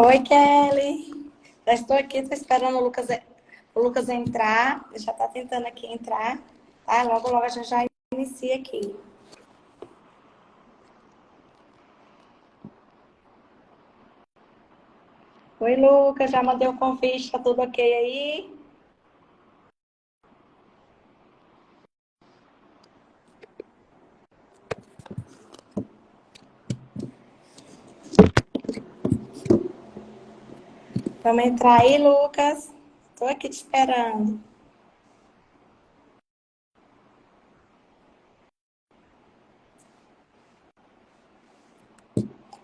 Oi, Kelly. Já estou aqui, estou esperando o Lucas entrar. Ele já está tentando aqui entrar. Tá? Logo, logo a gente já inicia aqui. Oi, Lucas. Já mandei o convite, tá tudo ok aí? Vamos entrar aí, Lucas. Estou aqui te esperando.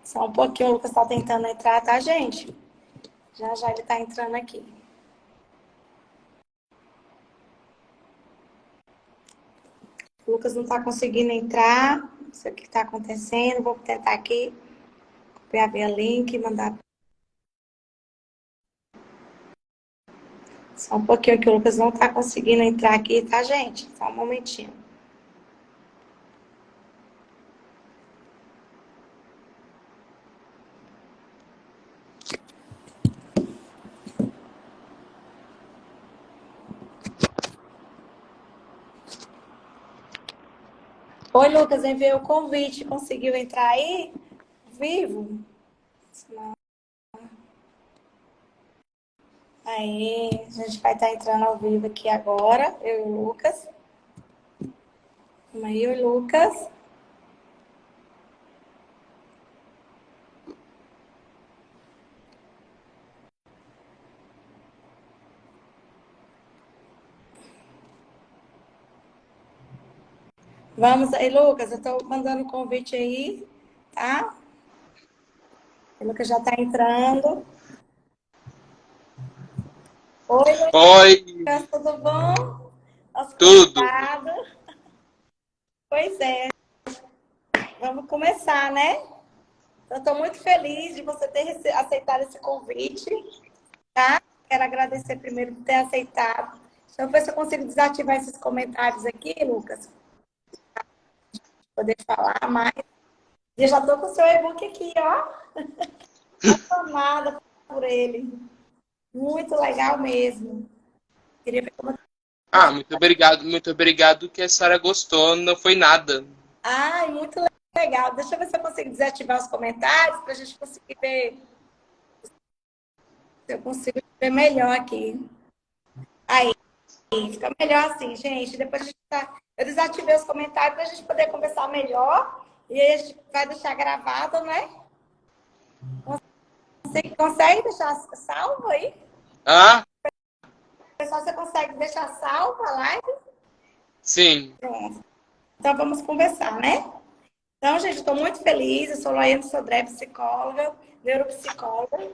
Só um pouquinho, o Lucas está tentando entrar, tá, gente? Já já ele está entrando aqui. O Lucas não está conseguindo entrar. Não sei o que está acontecendo. Vou tentar aqui copiar via link, mandar. Só um pouquinho que o Lucas não está conseguindo entrar aqui, tá, gente? Só um momentinho. Oi, Lucas, enviei o convite. Conseguiu entrar aí? Vivo? Aí, a gente vai estar entrando ao vivo aqui agora, eu e o Lucas. Vamos aí, oi, Lucas. Vamos aí, Lucas. Eu estou mandando o convite aí, tá? O Lucas já está entrando. Oi, Oi, Lucas, tudo bom? Nosso tudo. convidado. Pois é, vamos começar, né? Eu estou muito feliz de você ter aceitado esse convite, tá? Quero agradecer primeiro por ter aceitado. Deixa eu ver se eu consigo desativar esses comentários aqui, Lucas, para poder falar mais. Eu já estou com o seu e-book aqui, ó. Apaixonada por ele. Muito legal mesmo. Queria ver como... Muito obrigado que a senhora gostou, não foi nada. Ai, muito legal. Deixa eu ver se eu consigo desativar os comentários para a gente conseguir ver. Se eu consigo ver melhor aqui. Aí, fica melhor assim, gente. Depois a gente eu desativei os comentários para a gente poder conversar melhor. E aí a gente vai deixar gravado, né? Você consegue deixar salvo aí? Ah, Pessoal, você consegue deixar salvo a live? sim. Pronto. Então vamos conversar, né? Então, gente, estou muito feliz. Eu sou Loiane Sodré, psicóloga, neuropsicóloga.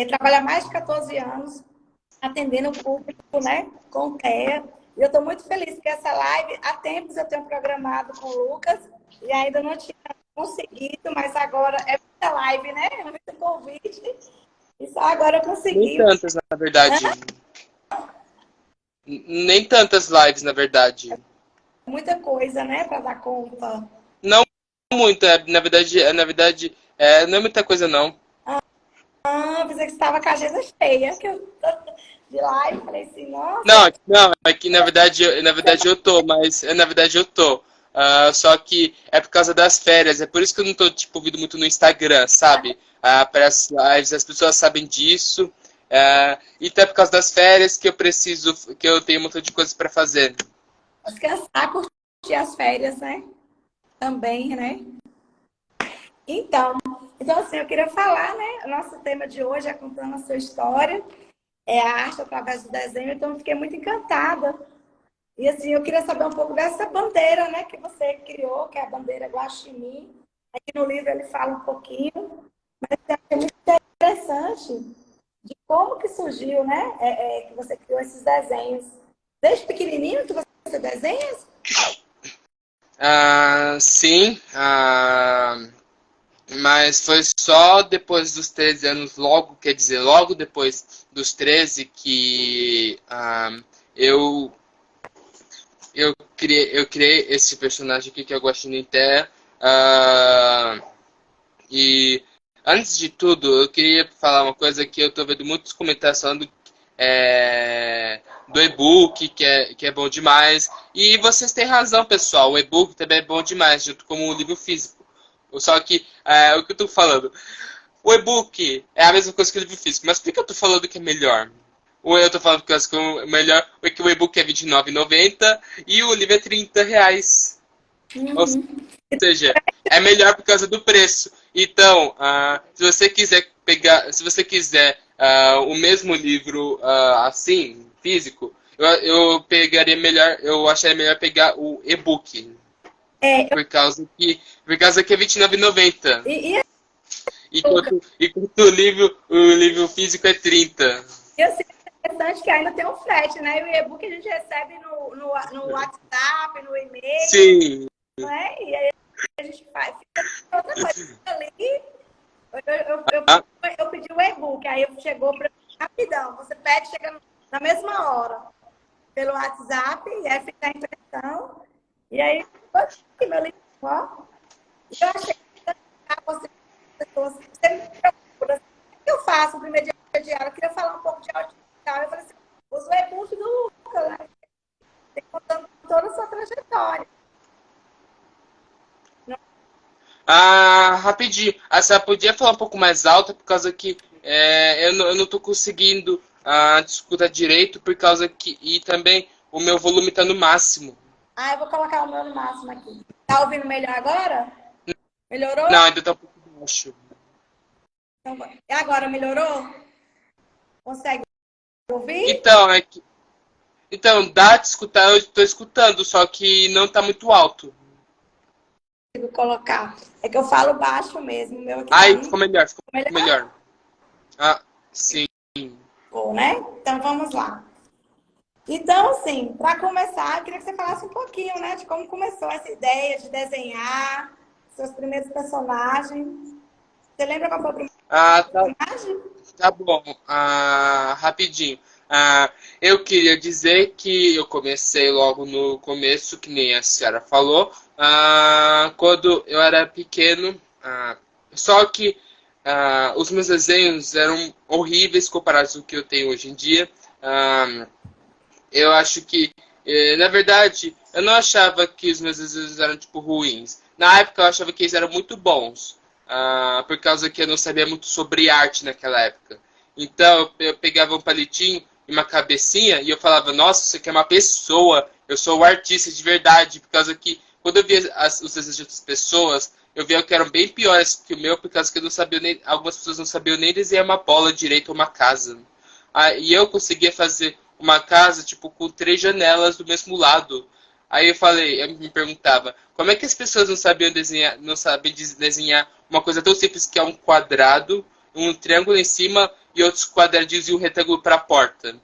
Trabalho há mais de 14 anos atendendo o público, né, com TEA. E eu estou muito feliz porque essa live, há tempos eu tenho programado com o Lucas e ainda não tinha conseguido, mas agora é muita live, né? É muito convite. E só agora eu Nem consegui. tantas, na verdade. Nem tantas lives, na verdade. Muita coisa, né, para dar conta. Não muito, não é muita coisa, não. Ah, pensei que você estava com a agenda cheia, que eu de live, falei assim, nossa, Não, é que na verdade eu tô, mas na verdade eu tô. Só que é por causa das férias, é por isso que eu não tô tipo ouvindo muito no Instagram, sabe? As pessoas sabem disso. É por causa das férias que eu preciso, que eu tenho um montão de coisas para fazer. descansar, curtir as férias, né? Também, né? Então, então assim, eu queria falar, né? O nosso tema de hoje é contando a sua história, é a arte através do desenho, então eu fiquei muito encantada. E assim, eu queria saber um pouco dessa bandeira, né, que você criou, que é a bandeira Guaxinim. Aqui no livro ele fala um pouquinho, mas eu achei muito interessante de como que surgiu, né, que você criou esses desenhos. Desde pequenininho que você desenha? Sim, mas foi só depois dos 13 anos, logo, quer dizer, logo depois dos 13 que eu eu criei esse personagem aqui que é o Guaxinim Terra. E Antes de tudo, eu queria falar uma coisa que eu tô vendo muitos comentários falando do e-book, que é bom demais. E vocês têm razão, pessoal. O e-book também é bom demais, junto com o livro físico. Só que, o que eu tô falando? O e-book é a mesma coisa que o livro físico, mas por que eu tô falando que é melhor? Ou eu tô falando que é melhor, porque o e-book é R$ 29,90 e o livro é R$ 30. Ou Uhum. seja, é melhor por causa do preço. Então, se você quiser o mesmo livro assim, físico, eu pegaria melhor, eu acharia melhor pegar o e-book. É, Por causa que é R$ 29,90. e Enquanto, enquanto o livro físico é 30. eu sei interessante que ainda tem um frete, né? E o e-book a gente recebe no WhatsApp, no e-mail, Sim. né? E aí a gente faz. Fica outra coisa ali. Ah, Eu pedi o e-book, aí chegou para rapidão. Você pede, chega na mesma hora, pelo WhatsApp, e aí fica a impressão. E aí, poxa, meu livro, ó. Eu achei que você, pessoas, você me procura. O que eu faço no primeiro dia de aula? Eu queria falar um pouco de audiovisual. Eu falei assim, usa o e-book do Lucas, né? Tem contando toda a sua trajetória. Rapidinho. Você podia falar um pouco mais alto, por causa que eu não tô conseguindo te escutar direito, por causa que. E também o meu volume tá no máximo. Ah, eu vou colocar o meu no máximo aqui. Tá ouvindo melhor agora? Não, Melhorou? ainda tá um pouco baixo. Então, e agora melhorou? Consegue ouvir? Então, então, dá de escutar, eu tô escutando, só que não tá muito alto. Consigo colocar. É que eu falo baixo mesmo. O meu aqui tá Aí, muito ficou melhor, ficou melhor. melhor. Ah, sim. Bom, né? Então vamos lá. Então, assim, para começar, eu queria que você falasse um pouquinho, né, de como começou essa ideia de desenhar seus primeiros personagens. Você lembra qual foi o primeiro Tá, personagem? tá bom. Rapidinho. Eu queria dizer que eu comecei logo no começo, que nem a senhora falou, quando eu era pequeno. Só que os meus desenhos eram horríveis comparados ao que eu tenho hoje em dia. Ah, eu acho que, na verdade, eu não achava que os meus desenhos eram, tipo, ruins. Na época, eu achava que eles eram muito bons. Por causa que eu não sabia muito sobre arte naquela época. Então, eu pegava um palitinho e uma cabecinha e eu falava, nossa, isso aqui é uma pessoa. Eu sou um artista de verdade. Por causa que, quando eu via os desenhos de outras pessoas, eu via que eram bem piores que o meu, por causa que eu não sabia nem, algumas pessoas não sabiam nem desenhar uma bola direito ou uma casa. E eu conseguia fazer uma casa, tipo, com 3 janelas do mesmo lado. Aí eu me perguntava, como é que as pessoas não sabiam desenhar, não sabem desenhar uma coisa tão simples que é um quadrado, um triângulo em cima e outros quadradinhos e um retângulo para a porta.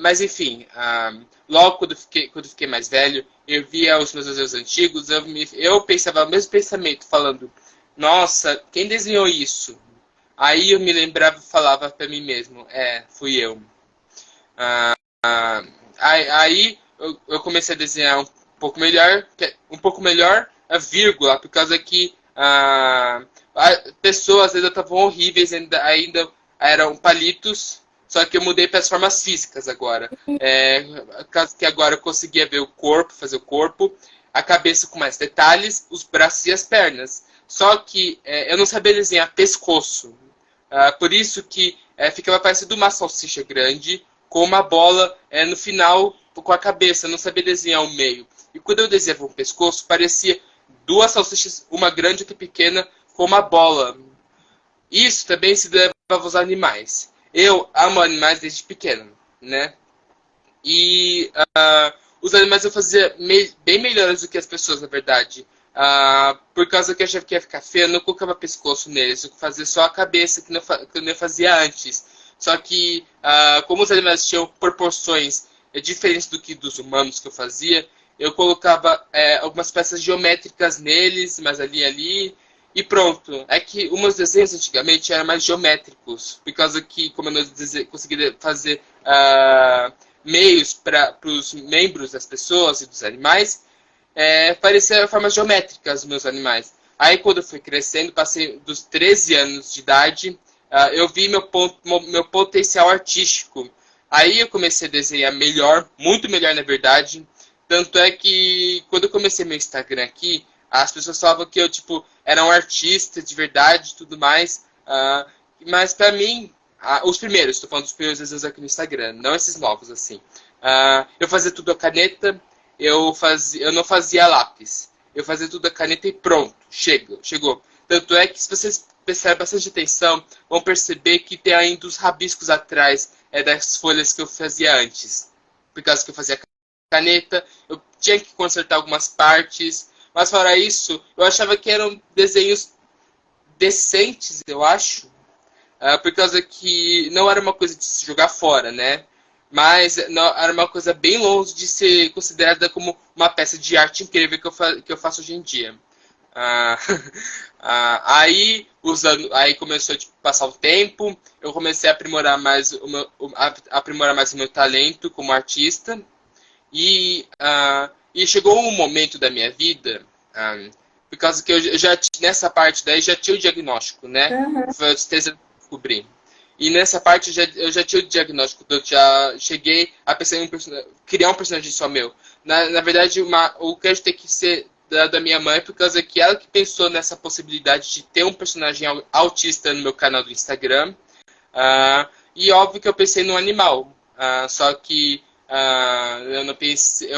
Mas enfim, logo quando fiquei mais velho, eu via os meus desenhos antigos, eu pensava o mesmo pensamento, falando, nossa, quem desenhou isso? Aí eu me lembrava e falava para mim mesmo, fui eu. Aí eu comecei a desenhar um pouco melhor a vírgula, por causa que pessoas ainda estavam horríveis, ainda eram palitos, só que eu mudei para as formas físicas agora. Caso que agora eu conseguia ver o corpo, fazer o corpo, a cabeça com mais detalhes, os braços e as pernas. Só que eu não sabia desenhar pescoço. Por isso que ficava parecendo uma salsicha grande com uma bola no final com a cabeça. Eu não sabia desenhar o meio. E quando eu desenhava o pescoço, parecia duas salsichas, uma grande e outra pequena, com uma bola. Isso também se deve aos animais. Eu amo animais desde pequeno, né? E os animais eu fazia bem melhores do que as pessoas, na verdade. Por causa que eu achava que ia ficar feio, eu não colocava pescoço neles, eu fazia só a cabeça, que eu não fazia antes. Só que, como os animais tinham proporções diferentes do que dos humanos que eu fazia, eu colocava algumas peças geométricas neles, mas ali, e pronto. É que os meus desenhos antigamente eram mais geométricos, por causa que, como eu não conseguia fazer meios para os membros das pessoas e dos animais, parecia formas geométricas os meus animais. Aí, quando eu fui crescendo, passei dos 13 anos de idade, eu vi meu potencial artístico. Aí eu comecei a desenhar melhor, muito melhor, na verdade. Tanto é que, quando eu comecei meu Instagram aqui, as pessoas falavam que eu, tipo, era um artista de verdade e tudo mais. Mas, pra mim, os primeiros, estou falando dos primeiros desenhos aqui no Instagram, não esses novos, assim. Eu fazia tudo a caneta, eu não fazia lápis. Eu fazia tudo a caneta e pronto, chegou. Tanto é que, se vocês prestarem bastante atenção, vão perceber que tem ainda os rabiscos atrás das folhas que eu fazia antes. Por causa que eu fazia caneta, eu tinha que consertar algumas partes. Mas, fora isso, eu achava que eram desenhos decentes, eu acho. Por causa que não era uma coisa de se jogar fora, né? Mas não, era uma coisa bem longe de ser considerada como uma peça de arte incrível que eu faço hoje em dia. Aí começou a passar o tempo, eu comecei a aprimorar mais o meu talento como artista. E chegou um momento da minha vida, por causa que eu já nessa parte daí já tinha o diagnóstico, né? Uhum. Foi a tristeza que eu descobri. E nessa parte eu já tinha o diagnóstico, eu já cheguei a pensar em criar um personagem só meu. Na verdade, o crédito tem que ser da minha mãe, por causa que ela que pensou nessa possibilidade de ter um personagem autista no meu canal do Instagram. E óbvio que eu pensei no animal. Só que eu não pensei.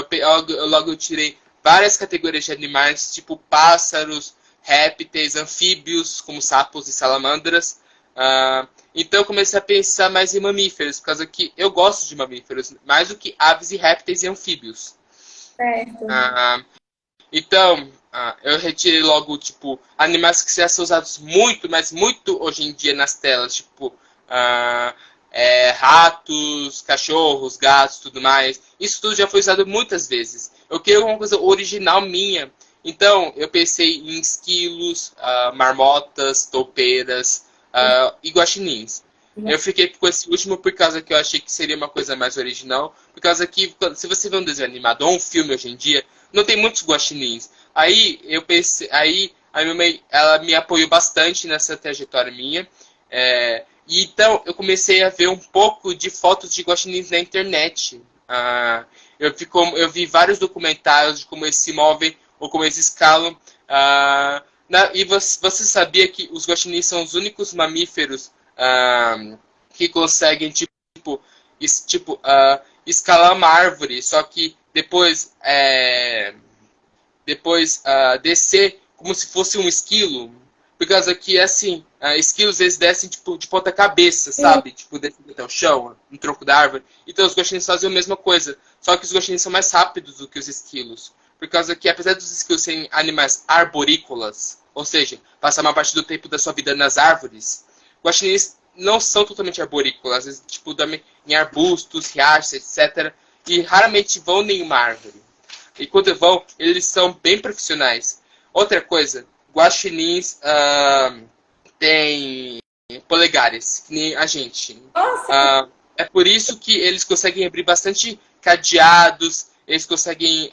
Logo eu tirei várias categorias de animais, tipo pássaros, répteis, anfíbios, como sapos e salamandras. Então eu comecei a pensar mais em mamíferos, por causa que eu gosto de mamíferos, mais do que aves e répteis e anfíbios. Certo. Então, eu retirei logo, tipo, animais que já são usados muito, mas muito hoje em dia nas telas, tipo, ratos, cachorros, gatos, tudo mais. Isso tudo já foi usado muitas vezes. Eu queria alguma coisa original minha. Então, eu pensei em esquilos, marmotas, toupeiras e guaxinins. Eu fiquei com esse último por causa que eu achei que seria uma coisa mais original. Por causa que, se você vê um desenho animado ou um filme hoje em dia, não tem muitos guaxinins. Aí eu pensei, aí a minha mãe, ela me apoiou bastante nessa trajetória minha. E então eu comecei a ver um pouco de fotos de guaxinins na internet. Eu vi vários documentários de como eles se movem ou como eles escalam. E você sabia que os guaxinins são os únicos mamíferos que conseguem escalar uma árvore, só que depois descer como se fosse um esquilo? Por causa que, assim, esquilos, eles descem, tipo, de ponta cabeça, sabe? Tipo, descendo até o chão, no tronco da árvore. Então, os guaxinins fazem a mesma coisa. Só que os guaxinins são mais rápidos do que os esquilos. Por causa que, apesar dos esquilos serem animais arborícolas, ou seja, passar uma parte do tempo da sua vida nas árvores, guaxinins não são totalmente arborícolas. Às vezes, tipo, em arbustos, riachos, etc. E raramente vão em uma árvore. E quando vão, eles são bem profissionais. Outra coisa, guaxinins têm polegares, que nem a gente. Nossa, É por isso que eles conseguem abrir bastante cadeados, eles conseguem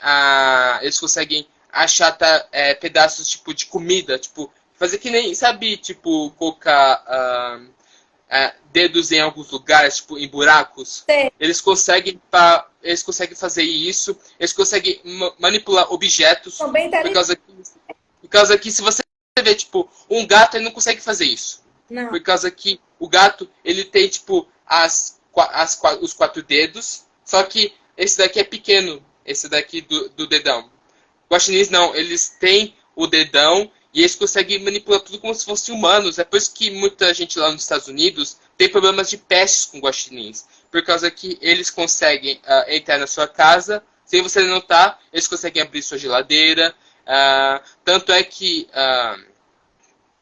achar pedaços tipo de comida, tipo fazer que nem, sabe, tipo colocar dedos em alguns lugares, tipo em buracos. sei. Eles conseguem fazer isso, eles conseguem manipular objetos, São bem por inteligentes. causa que se você vê, tipo, um gato, ele não consegue fazer isso. Não. Por causa que o gato, ele tem, tipo, os 4 dedos, só que esse daqui é pequeno, esse daqui do dedão. Guaxinins não, eles têm o dedão e eles conseguem manipular tudo como se fossem humanos. É por isso que muita gente lá nos Estados Unidos tem problemas de pestes com guaxinins. Por causa que eles conseguem entrar na sua casa, sem você notar, eles conseguem abrir sua geladeira. Tanto é que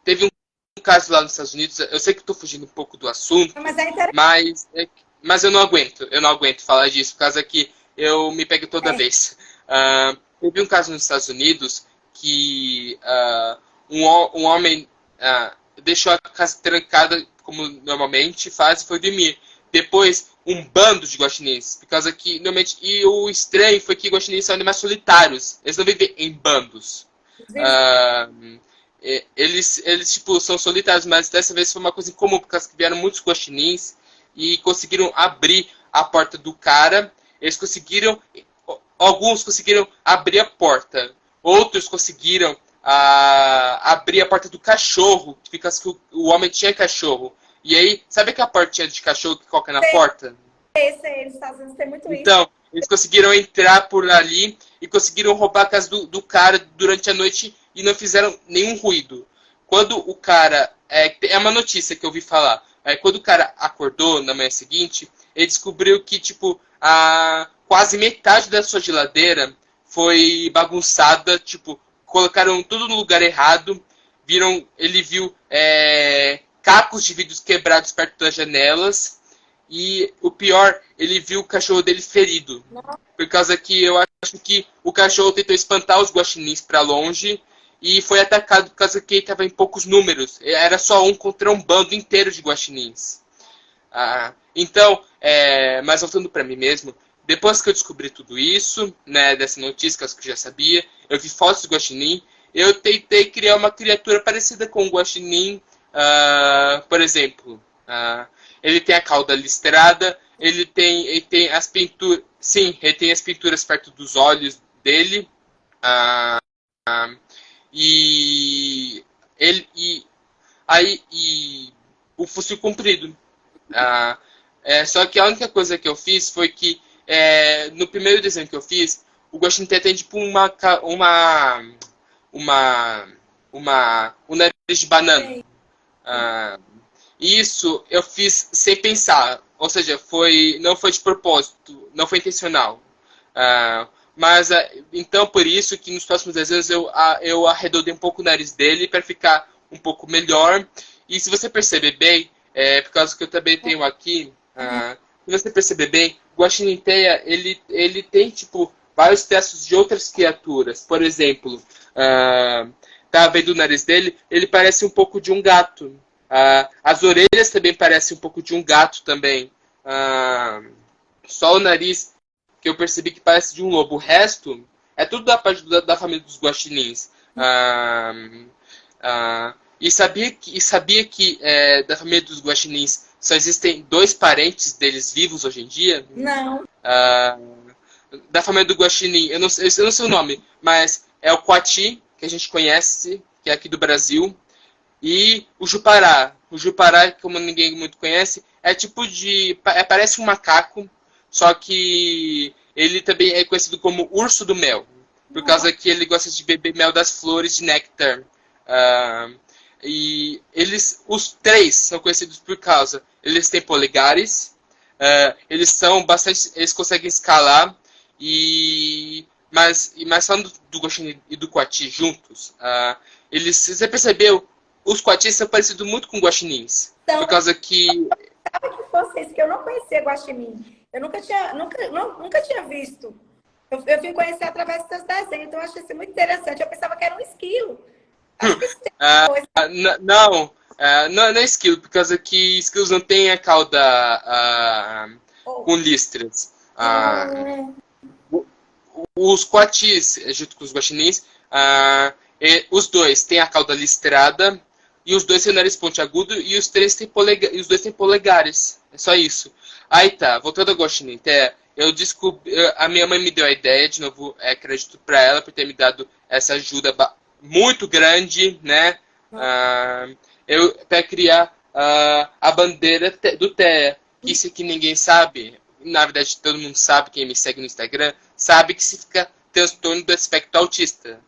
teve um caso lá nos Estados Unidos, eu sei que estou fugindo um pouco do assunto, Mas é interessante. mas eu não aguento falar disso, por causa que eu me pego toda vez. Teve um caso nos Estados Unidos que um homem deixou a casa trancada, como normalmente faz, e foi dormir. Depois, um bando de guaxinins, por causa que, normalmente, e o estranho foi que guaxinins são animais solitários, eles não vivem em bandos. eles tipo, são solitários, mas dessa vez foi uma coisa incomum, porque vieram muitos guaxinins e conseguiram abrir a porta do cara. Eles conseguiram, alguns conseguiram abrir a porta, outros conseguiram abrir a porta do cachorro, que fica que o homem tinha cachorro. E aí, sabe aquela portinha de cachorro que coloca na porta? Eles Estados Unidos tem muito isso. Então, eles conseguiram entrar por ali e conseguiram roubar a casa do cara durante a noite e não fizeram nenhum ruído. Quando o cara... É uma notícia que eu ouvi falar. Quando o cara acordou na manhã seguinte, ele descobriu que, tipo, quase metade da sua geladeira foi bagunçada, tipo, colocaram tudo no lugar errado, ele viu cacos de vidros quebrados perto das janelas, e o pior, ele viu o cachorro dele ferido. Por causa que eu acho que o cachorro tentou espantar os guaxinins para longe e foi atacado por causa que ele estava em poucos números. Era só um contra um bando inteiro de guaxinins. Então, mas voltando para mim mesmo, depois que eu descobri tudo isso, né, dessa notícia que eu já sabia, eu vi fotos do guaxinim, eu tentei criar uma criatura parecida com o guaxinim, por exemplo... ele tem a cauda listrada, ele tem as pinturas... Sim, ele tem as pinturas perto dos olhos dele. E o focinho comprido. Só que a única coisa que eu fiz foi que no primeiro desenho que eu fiz, o Guaxinim tem tipo um nariz de banana. Isso eu fiz sem pensar, ou seja, não foi de propósito, não foi intencional. Mas então por isso que nos próximos desenhos eu arredondei um pouco o nariz dele para ficar um pouco melhor. E se você perceber bem, por causa que eu também tenho aqui, se você perceber bem, o Guaxinim Teia, ele tem tipo vários traços de outras criaturas. Por exemplo, tá vendo o nariz dele? Ele parece um pouco de um gato. As orelhas também parecem um pouco de um gato também. Só o nariz que eu percebi que parece de um lobo. O resto é tudo da parte da família dos guaxinins. E sabia que da família dos guaxinins só existem 2 parentes deles vivos hoje em dia? Não. Da família do guaxinim, eu não sei o nome, mas é o Coati, que a gente conhece, que é aqui do Brasil. E o Jupará. O Jupará, como ninguém muito conhece, é tipo parece um macaco, só que ele também é conhecido como urso do mel, por causa que ele gosta de beber mel das flores de néctar. E os 3 são conhecidos por causa, eles têm polegares, eles conseguem escalar, mas falando do Guaxinim e do Coati juntos, você percebeu? Os coatis são parecidos muito com guaxinins. Então, por causa que... Sabe que fosse isso, que eu não conhecia guaxinim. Eu nunca tinha visto. Eu vim conhecer através dos seus desenhos, então eu achei isso muito interessante. Eu pensava que era um esquilo. Não é esquilo, por causa que esquilos não têm a cauda com listras. Os coatis, junto com os guaxinins, os 2 têm a cauda listrada, e os 2 têm o nariz pontiagudo, e os 2 têm polegares. É só isso. Aí tá, voltando ao Guaxinim Teia, eu descobri... A minha mãe me deu a ideia, de novo, crédito pra ela, por ter me dado essa ajuda muito grande, né? Pra criar a bandeira do Teia. Isso que ninguém sabe, na verdade todo mundo sabe, quem me segue no Instagram, sabe que significa transtorno do espectro autista.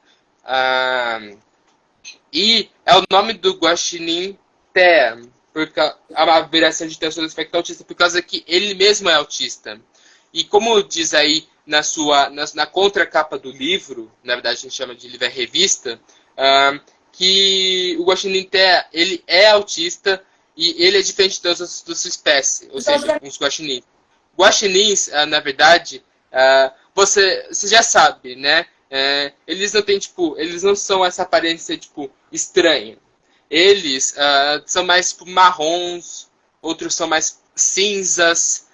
E é o nome do Guaxinim Teia, porque a variação de transtorno do espectro autista, por causa que ele mesmo é autista. E como diz aí na contracapa do livro, na verdade a gente chama de livro revista, que o Guaxinim Teia, ele é autista e ele é diferente da sua espécie, ou seja, uns guaxinins. Guaxinins, na verdade, você já sabe, né? Eles não têm, eles não são essa aparência, estranha. Eles são mais, marrons, outros são mais cinzas.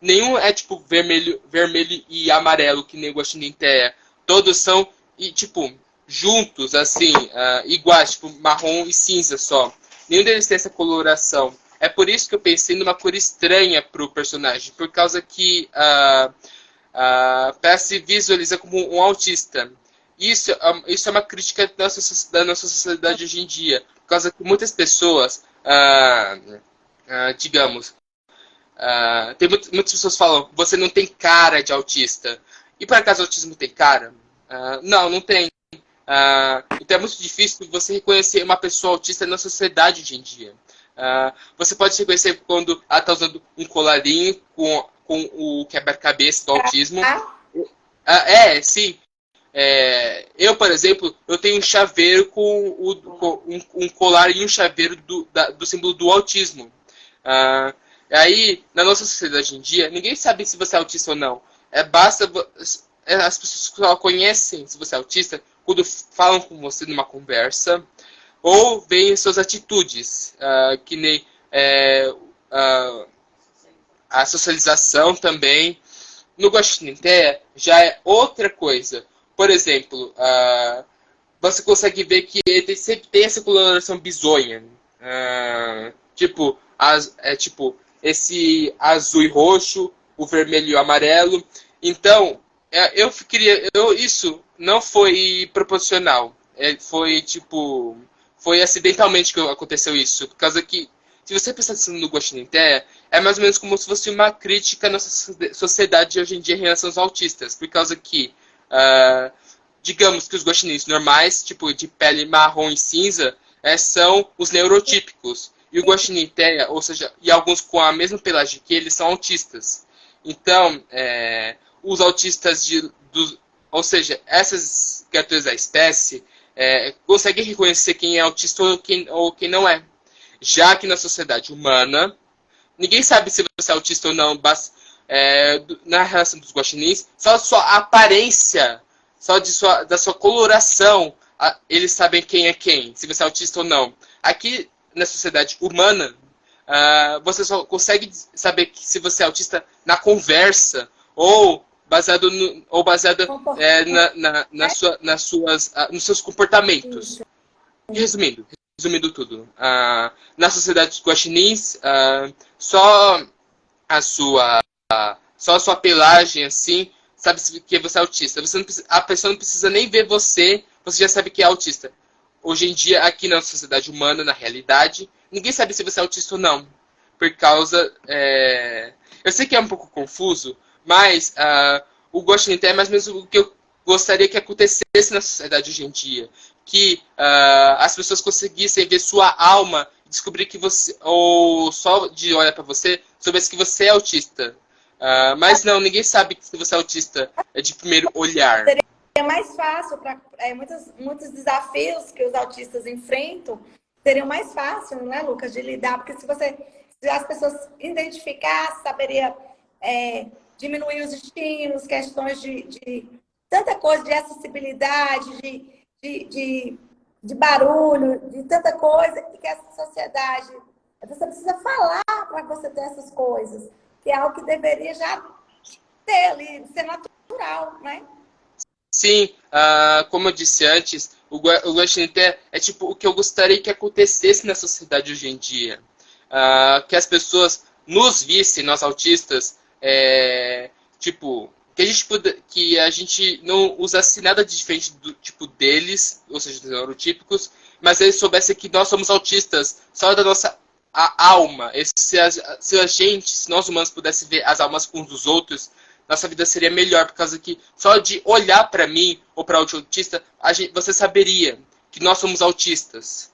Nenhum é, vermelho e amarelo, que nem o Guaxinim Teia. Todos são, e, juntos, assim, iguais, tipo marrom e cinza só. Nenhum deles tem essa coloração. É por isso que eu pensei numa cor estranha pro personagem, por causa que Pé se visualiza como um autista. Isso é uma crítica da nossa sociedade hoje em dia, por causa que muitas pessoas, digamos, muitas pessoas falam, você não tem cara de autista. E por acaso o autismo tem cara? Não, não tem. Então é muito difícil você reconhecer uma pessoa autista na sociedade hoje em dia. Você pode reconhecer quando ela está usando um colarinho com o quebra-cabeça do autismo. Sim. Eu, por exemplo, eu tenho um chaveiro com um colar e um chaveiro do símbolo do autismo. Aí, na nossa sociedade hoje em dia, ninguém sabe se você é autista ou não. Basta as pessoas só conhecem se você é autista quando falam com você numa conversa ou veem suas atitudes, que nem a socialização também. No Guaxinim já é outra coisa. Por exemplo, você consegue ver que ele sempre tem essa coloração bizonha. Tipo esse azul e roxo, o vermelho e o amarelo. Então, isso não foi proporcional. Foi acidentalmente que aconteceu isso. Por causa que, se você pensar no Guaxinim é mais ou menos como se fosse uma crítica à nossa sociedade hoje em dia em relação aos autistas. Por causa que, digamos que os guaxinins normais, tipo de pele marrom e cinza, são os neurotípicos. E o Guaxinim ou seja, e alguns com a mesma pelagem que eles, são autistas. Então, os autistas ou seja, essas criaturas da espécie conseguem reconhecer quem é autista ou quem não é. Já que na sociedade humana, ninguém sabe se você é autista ou não, na relação dos guaxinins, só a sua aparência, da sua coloração, eles sabem quem é quem, se você é autista ou não. Aqui, na sociedade humana, você só consegue saber se você é autista na conversa, ou baseado nos seus comportamentos. Resumindo tudo, na sociedade dos guaxinins, só a sua pelagem, assim, sabe que você é autista. A pessoa não precisa nem ver você já sabe que é autista. Hoje em dia, aqui na sociedade humana, na realidade, ninguém sabe se você é autista ou não. Por causa... Eu sei que é um pouco confuso, mas o Guaxinim é mais ou menos o que eu gostaria que acontecesse na sociedade hoje em dia. Que as pessoas conseguissem ver sua alma e descobrir que você, ou só de olhar para você, soubesse que você é autista. Mas não, ninguém sabe que você é autista de primeiro olhar. Seria mais fácil para muitos desafios que os autistas enfrentam, seriam mais fácil, né, Lucas, de lidar, porque se as pessoas identificassem, saberia diminuir os estímulos, questões de tanta coisa, de acessibilidade, de barulho, de tanta coisa, e que essa sociedade, você precisa falar para você ter essas coisas, que é algo que deveria já ter ali, ser natural, né? Sim, como eu disse antes, o Guaxinim é tipo o que eu gostaria que acontecesse na sociedade hoje em dia. Que as pessoas nos vissem, nós autistas, que a gente não usasse nada de diferente do tipo deles, ou seja, dos neurotípicos, mas eles soubessem que nós somos autistas só da nossa alma. Se nós humanos pudéssemos ver as almas uns dos outros, nossa vida seria melhor, por causa que só de olhar para mim ou para outro autista, você saberia que nós somos autistas.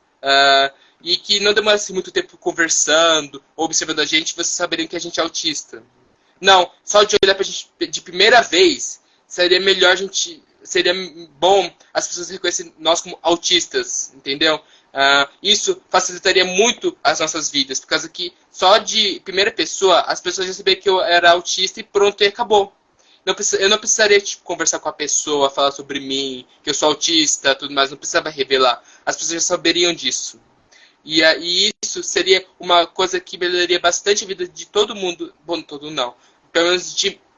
E que não demorasse muito tempo conversando ou observando a gente, você saberia que a gente é autista. Não, só de olhar pra gente de primeira vez, seria bom as pessoas reconhecerem nós como autistas, entendeu? Isso facilitaria muito as nossas vidas, por causa que só de primeira pessoa, as pessoas já sabiam que eu era autista e pronto, e acabou. Eu não precisaria conversar com a pessoa, falar sobre mim, que eu sou autista, tudo mais, não precisava revelar. As pessoas já saberiam disso. E isso seria uma coisa que melhoraria bastante a vida de todo mundo. Bom, todo não. Pelo menos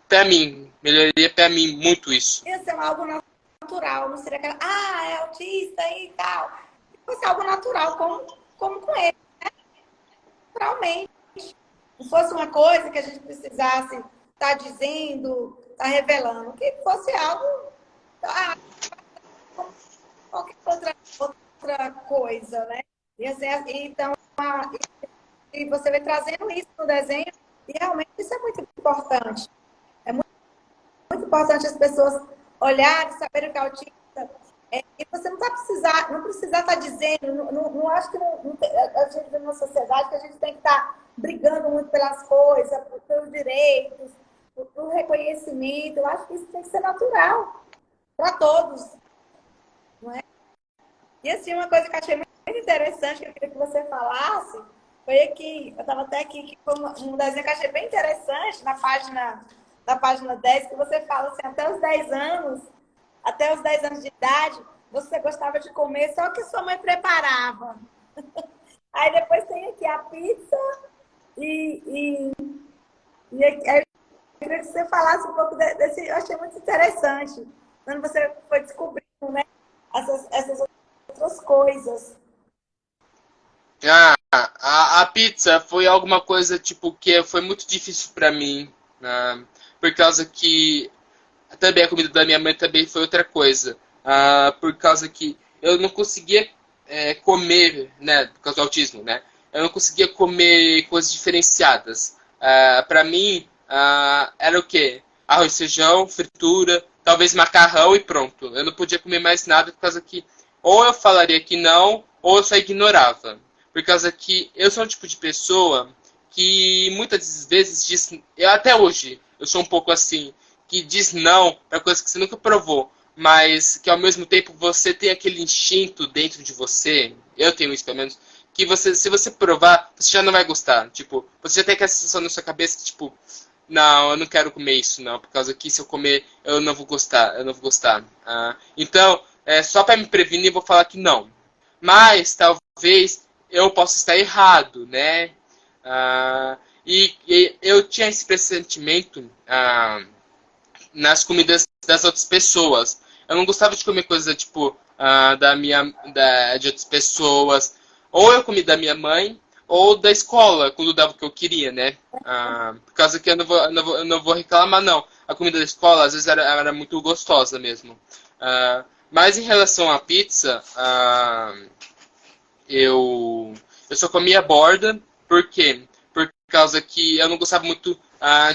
pra mim. Melhoraria pra mim muito isso. Isso é algo natural, não seria aquela, é autista e tal. Se fosse algo natural, como com ele, né? Naturalmente. Não fosse uma coisa que a gente precisasse estar dizendo, estar revelando, que fosse algo, qualquer outra coisa, né? E assim, então, e você vem trazendo isso no desenho, e realmente isso é muito importante. É muito importante as pessoas olharem, saberem o que é autista. E você não precisa estar dizendo, não acho que a gente vive numa sociedade que a gente tem que estar brigando muito pelas coisas, pelos direitos, pelo reconhecimento. Eu acho que isso tem que ser natural para todos, não é? E assim, uma coisa que eu achei muito interessante, que eu queria que você falasse, foi aqui, eu estava até aqui, que foi um desenho que eu achei bem interessante, na página 10, que você fala assim, até os 10 anos de idade, você gostava de comer só o que sua mãe preparava. Aí depois tem aqui a pizza e aí eu queria que você falasse um pouco desse, eu achei muito interessante, quando você foi descobrindo, né, essas outras coisas. A pizza foi alguma coisa, tipo, que foi muito difícil pra mim, né? Por causa que também a comida da minha mãe também foi outra coisa. Por causa que eu não conseguia comer, né, por causa do autismo, né? Eu não conseguia comer coisas diferenciadas. Pra mim, era o quê? Arroz, feijão, fritura, talvez macarrão e pronto. Eu não podia comer mais nada por causa que ou eu falaria que não, ou eu só ignorava. Por causa que eu sou um tipo de pessoa que muitas vezes diz, eu até hoje, eu sou um pouco assim, que diz não para coisas que você nunca provou, mas que ao mesmo tempo você tem aquele instinto dentro de você, eu tenho isso pelo menos, que você, se você provar, você já não vai gostar. Tipo, você já tem aquela sensação na sua cabeça que, tipo, não, eu não quero comer isso, não, por causa que se eu comer, eu não vou gostar, eu não vou gostar. Então, só para me prevenir, eu vou falar que não. Mas, talvez, eu possa estar errado, né? E eu tinha esse pressentimento nas comidas das outras pessoas. Eu não gostava de comer coisa tipo de outras pessoas. Ou eu comi da minha mãe, ou da escola, quando dava o que eu queria, né? Por causa que eu não vou reclamar, não. A comida da escola, às vezes, era muito gostosa mesmo. Mas em relação à pizza, eu só comia borda, por quê? Por causa que eu não gostava muito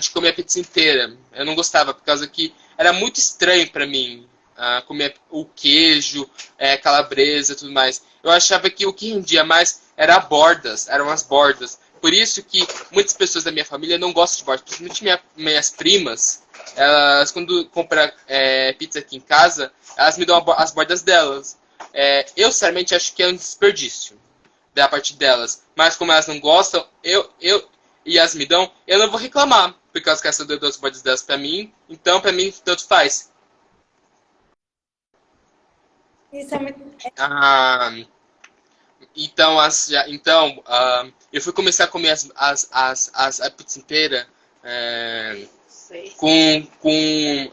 de comer a pizza inteira. Eu não gostava, por causa que era muito estranho para mim comer o queijo, calabresa e tudo mais. Eu achava que o que rendia mais eram as bordas. Por isso que muitas pessoas da minha família não gostam de bordas, principalmente minhas primas. Elas, quando compram pizza aqui em casa, elas me dão as bordas delas. Eu, sinceramente, acho que é um desperdício da parte delas. Mas como elas não gostam, e elas me dão, eu não vou reclamar. Por causa que essa deu as bordas delas pra mim. Então, pra mim, tanto faz. Isso é muito... Eu fui começar a comer a pizza inteira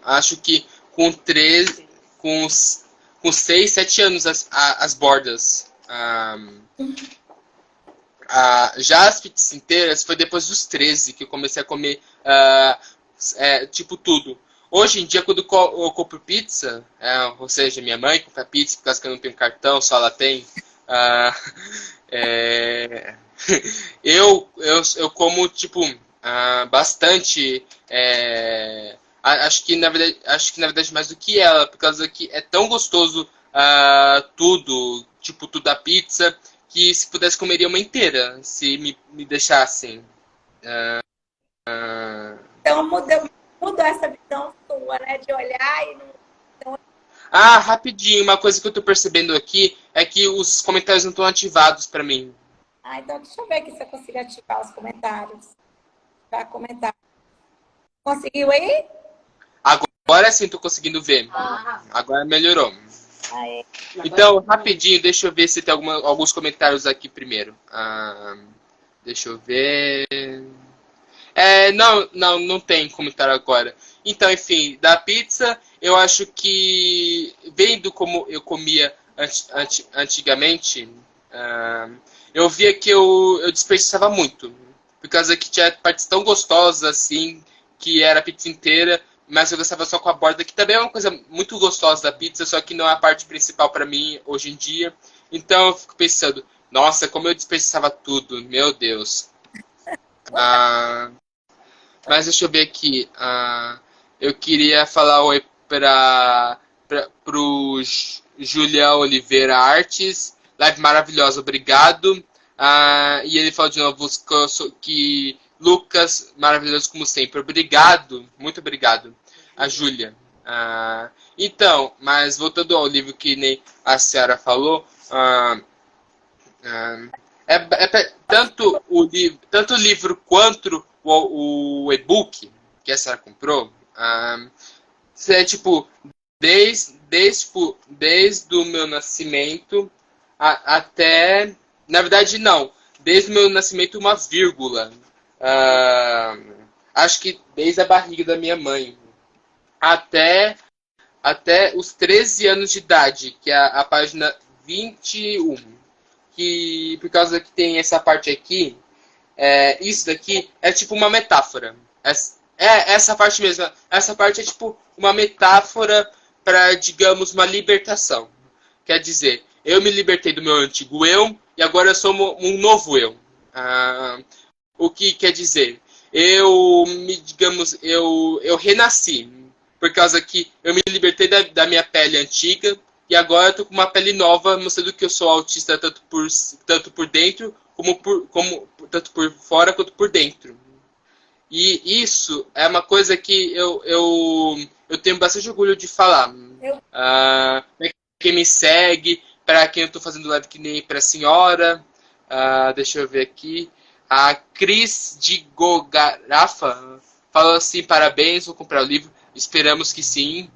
acho que com 13, com 6, 7 anos as bordas. Já as pizzas inteiras foi depois dos 13 que eu comecei a comer tipo tudo. Hoje em dia, quando eu compro pizza, ou seja, minha mãe compra pizza, por causa que eu não tenho cartão, só ela tem. Eu como, tipo, bastante. Acho que na verdade mais do que ela, por causa que é tão gostoso tudo, tipo, tudo da pizza, que se pudesse comeria uma inteira, se me deixassem. Então mudou essa visão sua, né? De olhar e não. Rapidinho, uma coisa que eu tô percebendo aqui é que os comentários não estão ativados pra mim. Então deixa eu ver aqui se eu consigo ativar os comentários. Para comentar. Conseguiu aí? Agora sim tô conseguindo ver. Agora melhorou. Então, rapidinho, deixa eu ver se tem alguns comentários aqui primeiro. Deixa eu ver. Não tem comentário agora. Então, enfim, da pizza, eu acho que, vendo como eu comia antigamente, eu via que eu desperdiçava muito. Por causa que tinha partes tão gostosas, assim, que era a pizza inteira, mas eu gostava só com a borda, que também é uma coisa muito gostosa da pizza, só que não é a parte principal para mim hoje em dia. Então eu fico pensando, nossa, como eu desperdiçava tudo, meu Deus. Ah, mas deixa eu ver aqui. Eu queria falar oi pro Julião Oliveira Artes. Live maravilhosa, obrigado. E ele falou de novo que Lucas, maravilhoso como sempre. Obrigado, muito obrigado. A Júlia. Então, mas voltando ao livro que nem a Ciara falou, tanto o livro quanto o e-book que a Sarah comprou, é tipo, desde o meu nascimento até. Na verdade, não. Desde o meu nascimento, uma vírgula. Acho que desde a barriga da minha mãe. Até, até os 13 anos de idade, que é a página 21. Que, por causa que tem essa parte aqui, isso daqui é tipo uma metáfora. Essa parte mesmo. Essa parte é tipo uma metáfora para, digamos, uma libertação. Quer dizer, eu me libertei do meu antigo eu e agora eu sou um novo eu. O que quer dizer? Eu renasci. Por causa que eu me libertei da minha pele antiga e agora eu tô com uma pele nova, mostrando que eu sou autista tanto por dentro, tanto por fora quanto por dentro. E isso é uma coisa que eu tenho bastante orgulho de falar. Quem me segue, para quem eu estou fazendo live que nem para a senhora. Deixa eu ver aqui. A Cris de Gogarafa falou assim: parabéns, vou comprar o livro. Esperamos que sim.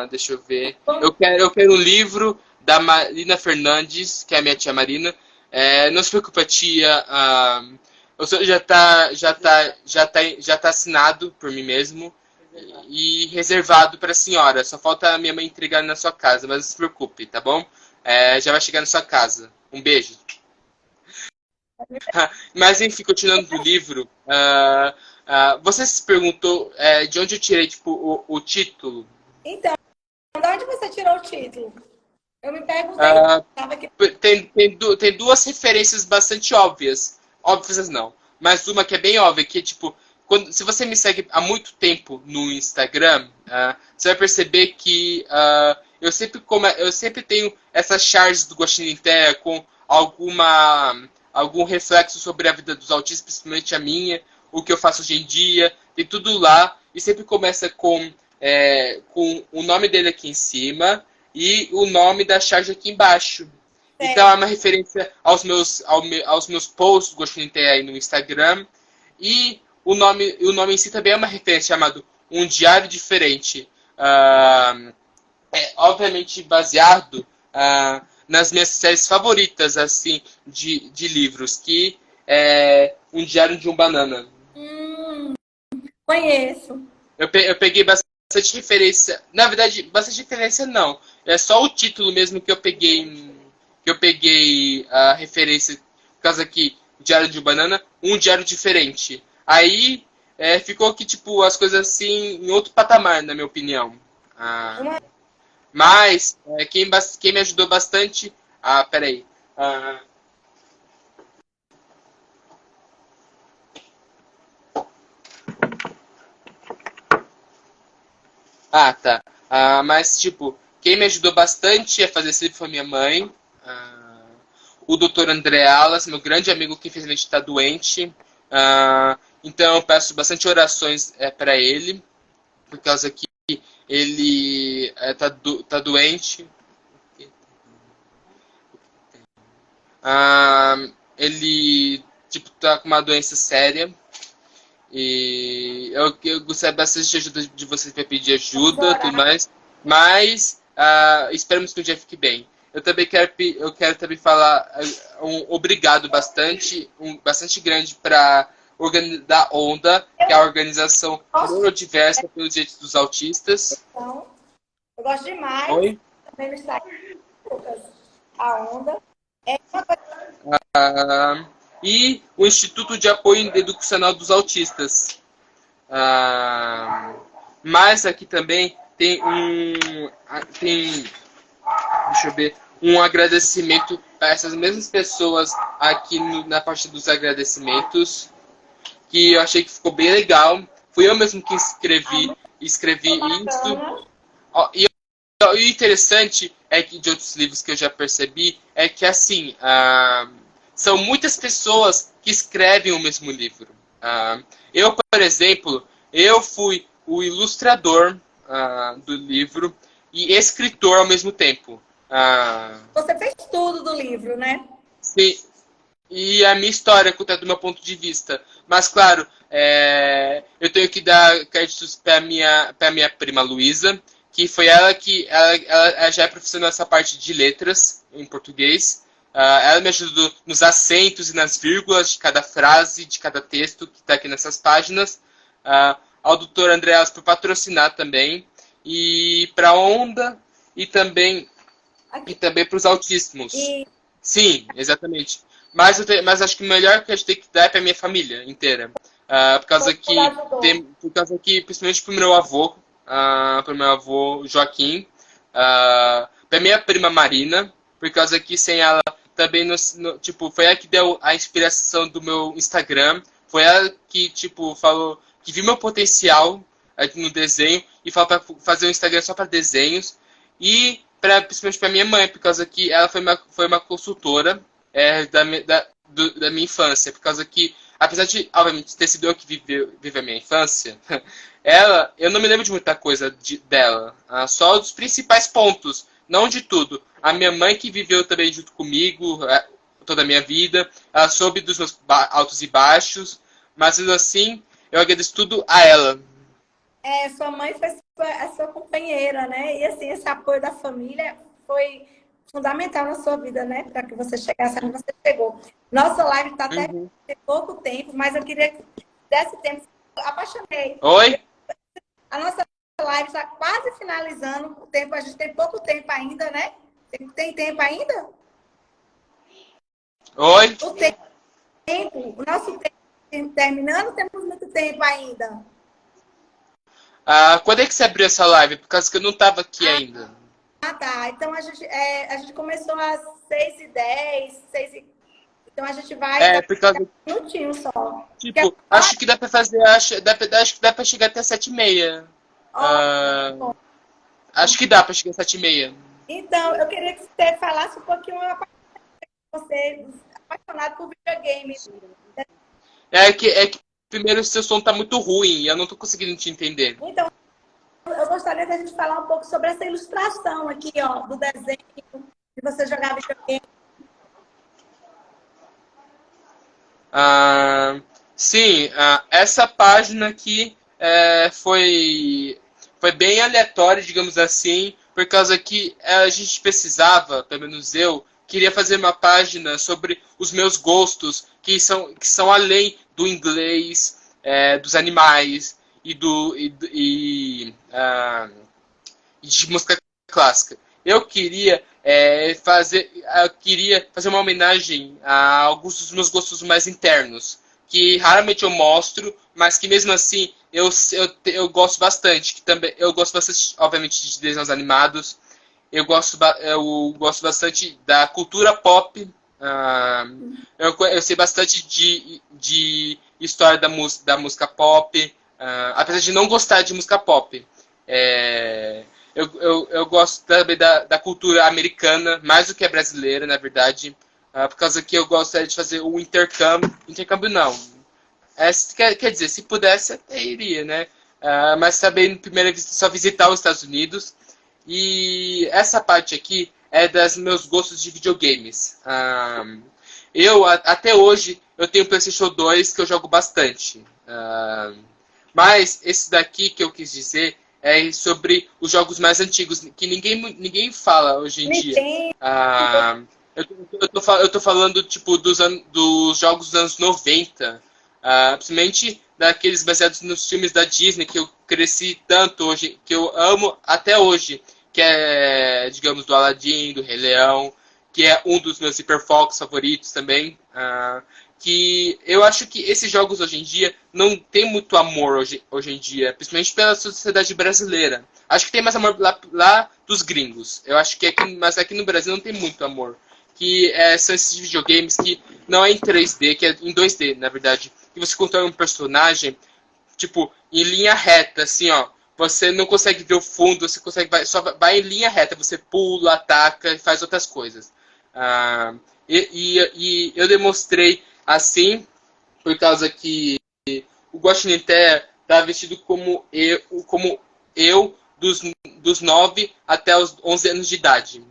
Deixa eu ver. Eu quero um livro da Marina Fernandes, que é a minha tia Marina. Não se preocupe, tia. Já tá assinado por mim mesmo e reservado para a senhora. Só falta a minha mãe entregar na sua casa, mas não se preocupe, tá bom? Já vai chegar na sua casa. Um beijo. Mas enfim, continuando do livro, você se perguntou de onde eu tirei tipo, o título? Então, de onde você tirou o título? Eu me perguntei. Tem duas referências bastante óbvias. Óbvias não. Mas uma que é bem óbvia, que é tipo, se você me segue há muito tempo no Instagram, você vai perceber que eu sempre tenho essas charges do Guaxinim Terra com algum reflexo sobre a vida dos autistas, principalmente a minha, o que eu faço hoje em dia, tem tudo lá, e sempre começa com o nome dele aqui em cima e o nome da charge aqui embaixo. Então é uma referência aos meus posts do Guaxinim Terra aí no Instagram. E o nome em si também é uma referência chamado Um Diário Diferente. Obviamente baseado nas minhas séries favoritas assim de livros, que é Um Diário de um Banana. Conheço. Eu peguei bastante referência. Na verdade, bastante referência não. É só o título mesmo que eu peguei a referência, por causa que Diário de Banana, Um Diário Diferente. Aí ficou que, tipo, as coisas assim, em outro patamar, na minha opinião. Mas, quem me ajudou bastante... peraí. Tá. Mas, tipo, quem me ajudou bastante a fazer esse livro foi minha mãe. O Dr. André Alas, meu grande amigo que infelizmente está doente. Então eu peço bastante orações para ele, por causa que ele tá doente. Ele tipo, tá com uma doença séria. E eu gostaria bastante de ajuda de vocês para pedir ajuda e tudo mais. Mas esperamos que o dia fique bem. Eu quero também falar um obrigado bastante grande para da ONDA, que é a Organização Neurodiversa pelos Direitos dos Autistas. Então, eu gosto demais. Oi? Também no Instagram, a ONDA. É uma coisa... E o Instituto de Apoio Educacional dos Autistas. Mas aqui também tem deixa eu ver, um agradecimento para essas mesmas pessoas aqui na parte dos agradecimentos, que eu achei que ficou bem legal. Fui eu mesmo que escrevi isso. E o interessante é que, de outros livros que eu já percebi, é que assim, são muitas pessoas que escrevem o mesmo livro. Eu, por exemplo, eu fui o ilustrador do livro e escritor ao mesmo tempo. Você fez tudo do livro, né? Sim. E a minha história contada do meu ponto de vista. Mas, claro, eu tenho que dar créditos para minha prima Luísa, que foi ela que... Ela já é profissional nessa parte de letras, em português. Ela me ajudou nos acentos e nas vírgulas de cada frase, de cada texto que está aqui nessas páginas. Ao doutor Andreas por patrocinar também. E para a Onda e também para os autismos. Sim, exatamente. Mas acho que o melhor que a gente tem que dar é para minha família inteira. Por causa que, principalmente para o meu avô Joaquim, para minha prima Marina, por causa que sem ela também, foi ela que deu a inspiração do meu Instagram, foi ela que, falou, que viu meu potencial no desenho e falou para fazer um Instagram só para desenhos. E principalmente para minha mãe, por causa que ela foi uma consultora da minha infância, por causa que, apesar de, obviamente, ter sido eu que vive a minha infância, eu não me lembro de muita coisa dela, só dos principais pontos, não de tudo. A minha mãe que viveu também junto comigo toda a minha vida, ela soube dos meus altos e baixos, mas assim, eu agradeço tudo a ela. Sua mãe foi a sua companheira, né? E assim, esse apoio da família foi fundamental na sua vida, né? Para que você chegasse onde você chegou. Nossa live está até tem pouco tempo, mas eu queria que desse tempo. Apaixonei. Oi? A nossa live está quase finalizando o tempo. A gente tem pouco tempo ainda, né? Tem tempo ainda? Oi? O nosso tempo terminando, temos muito tempo ainda. Quando é que você abriu essa live? Por causa que eu não estava aqui ainda. Tá. Então a gente começou às 6h10, 6h... Então a gente vai por causa... um minutinho só. Acho que dá pra fazer. Acho que dá pra chegar até 7h30. Acho que dá pra chegar às 7h30. Então, eu queria que você falasse um pouquinho você apaixonado por videogame. É que primeiro o seu som tá muito ruim e eu não tô conseguindo te entender. Então, eu gostaria da gente falar um pouco sobre essa ilustração aqui, ó, do desenho, de você jogar videogame. Sim, essa página aqui foi bem aleatória, digamos assim, por causa que a gente precisava, pelo menos eu, queria fazer uma página sobre os meus gostos, que são além do inglês, dos animais e de música clássica. Eu queria fazer uma homenagem a alguns dos meus gostos mais internos, que raramente eu mostro, mas que mesmo assim eu gosto bastante. Que também eu gosto bastante, obviamente, de desenhos animados. Eu gosto bastante da cultura pop. Eu sei bastante de história da música pop, apesar de não gostar de música pop. Eu gosto também da cultura americana, mais do que a brasileira, na verdade, por causa que eu gosto de fazer o intercâmbio. Intercâmbio não. Quer dizer, se pudesse, até iria, né? Mas também, na primeira vista, só visitar os Estados Unidos. E essa parte aqui é dos meus gostos de videogames. Até hoje, eu tenho o PlayStation 2 que eu jogo bastante. Mas esse daqui que eu quis dizer é sobre os jogos mais antigos, que ninguém fala hoje em dia. Eu tô falando, tipo, dos jogos dos anos 90. Principalmente daqueles baseados nos filmes da Disney, que eu cresci tanto hoje, que eu amo até hoje, que é, digamos, do Aladdin, do Rei Leão, que é um dos meus hiperfocos favoritos também. Que eu acho que esses jogos hoje em dia não tem muito amor hoje em dia, principalmente pela sociedade brasileira. Acho que tem mais amor lá dos gringos. Eu acho que mas aqui no Brasil não tem muito amor. Que são esses videogames que não é em 3D, que é em 2D, na verdade. Que você controla um personagem, tipo, em linha reta, assim, ó. Você não consegue ver o fundo, você consegue só vai em linha reta. Você pula, ataca e faz outras coisas. E eu demonstrei assim, por causa que o Guaxinim tá vestido como eu dos 9 até os 11 anos de idade.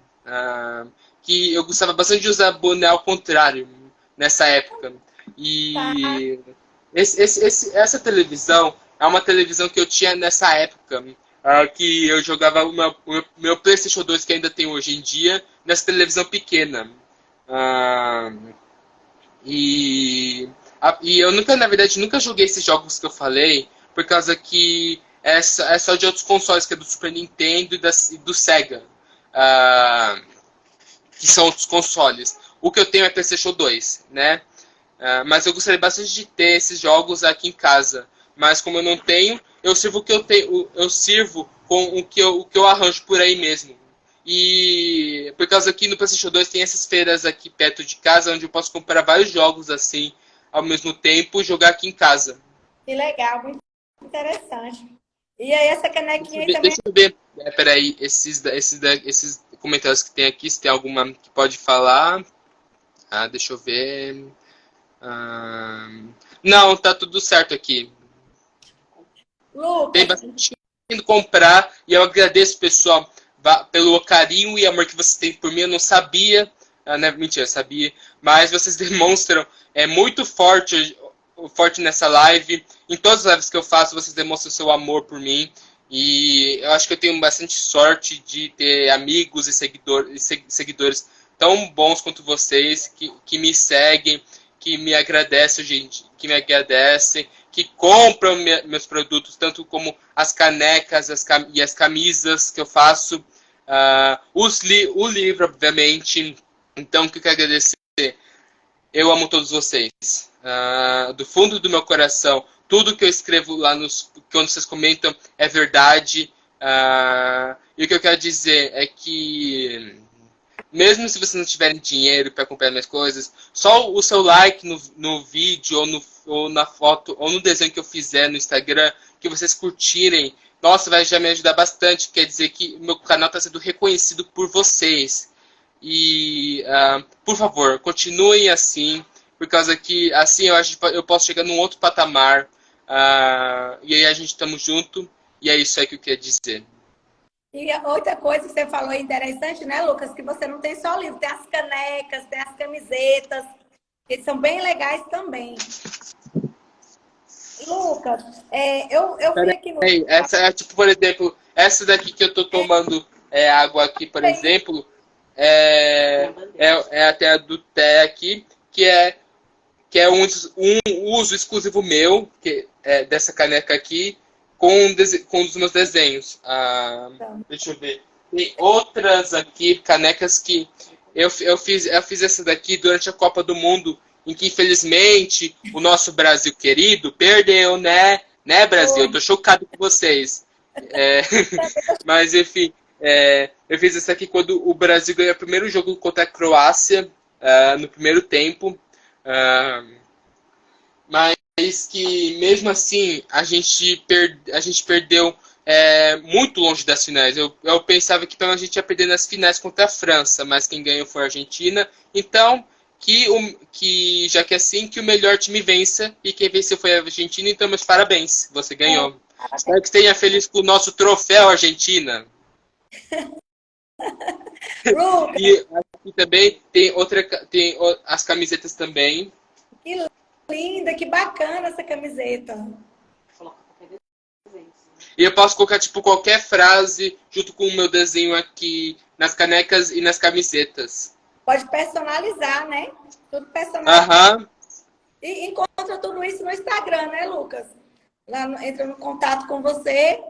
Que eu gostava bastante de usar boné ao contrário nessa época. E essa televisão é uma televisão que eu tinha nessa época, que eu jogava o meu PlayStation 2, que ainda tem hoje em dia, nessa televisão pequena. E eu nunca, na verdade, nunca joguei esses jogos que eu falei, por causa que é só de outros consoles, que é do Super Nintendo e do Sega, que são outros consoles. O que eu tenho é PlayStation 2, né? Mas eu gostaria bastante de ter esses jogos aqui em casa. Mas como eu não tenho, eu sirvo o que eu tenho, eu sirvo com o que eu arranjo por aí mesmo. E por causa que no PlayStation 2 tem essas feiras aqui perto de casa, onde eu posso comprar vários jogos assim ao mesmo tempo e jogar aqui em casa. Que legal, muito interessante. E aí essa canequinha aí também. Deixa eu ver. Peraí, esses comentários que tem aqui, se tem alguma que pode falar. Deixa eu ver. Não, tá tudo certo aqui. Lucas, Tem bastante gente indo comprar e eu agradeço, pessoal, pelo carinho e amor que vocês têm por mim. Eu não sabia, né? Mentira, eu sabia, mas vocês demonstram muito forte nessa live. Em todas as lives que eu faço, vocês demonstram seu amor por mim. E eu acho que eu tenho bastante sorte de ter amigos e seguidores tão bons quanto vocês, que me seguem, que me agradecem, gente, que compram meus produtos, tanto como as canecas e as camisas que eu faço, o livro, obviamente. Então, o que eu quero agradecer? Eu amo todos vocês. Do fundo do meu coração, tudo que eu escrevo lá quando vocês comentam é verdade. E o que eu quero dizer é que, mesmo se vocês não tiverem dinheiro para comprar minhas coisas, só o seu like no vídeo ou na foto ou no desenho que eu fizer no Instagram, que vocês curtirem, nossa, vai já me ajudar bastante. Quer dizer que o meu canal está sendo reconhecido por vocês. E, por favor, continuem assim, por causa que assim eu acho que eu posso chegar num outro patamar. E aí a gente estamos junto. E é isso aí que eu queria dizer. e outra coisa que você falou interessante, né, Lucas? Que você não tem só o livro, tem as canecas, tem as camisetas, que são bem legais também. Lucas, eu fui aqui no. Essa tipo, por exemplo, essa daqui que eu tô tomando água aqui, por exemplo, é até a do Té aqui, que é um uso exclusivo meu, dessa caneca aqui, com um dos meus desenhos. Deixa eu ver. Tem outras aqui, canecas que eu fiz essa daqui durante a Copa do Mundo, em que, infelizmente, o nosso Brasil querido perdeu, né? Né, Brasil? Eu tô chocado com vocês. Mas, enfim, eu fiz essa aqui quando o Brasil ganhou o primeiro jogo contra a Croácia, no primeiro tempo. Mas que, mesmo assim, a gente perdeu muito longe das finais. Eu pensava que pelo menos a gente ia perder nas finais contra a França, mas quem ganhou foi a Argentina. Então, que já que é assim, que o melhor time vença, e quem venceu foi a Argentina, então meus parabéns, você ganhou. Espero que esteja feliz com o nosso troféu, Argentina. E aqui também tem as camisetas também. Que linda, que bacana essa camiseta. E eu posso colocar tipo qualquer frase junto com o meu desenho aqui nas canecas e nas camisetas. Pode personalizar, né? Tudo personalizado. Aham. E encontra tudo isso no Instagram, né, Lucas? Lá entra no contato com você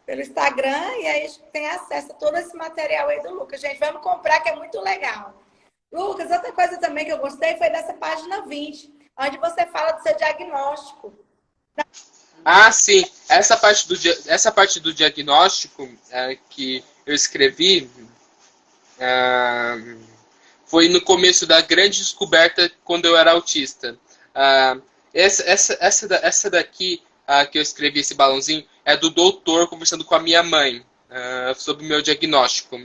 pelo Instagram e aí a gente tem acesso a todo esse material aí do Lucas. Gente, vamos comprar que é muito legal. Lucas, outra coisa também que eu gostei foi dessa página 20, onde você fala do seu diagnóstico. Ah, sim. Essa parte do diagnóstico que eu escrevi é, foi no começo da grande descoberta quando eu era autista. Ah, essa daqui que eu escrevi, esse balãozinho, é do doutor conversando com a minha mãe sobre o meu diagnóstico.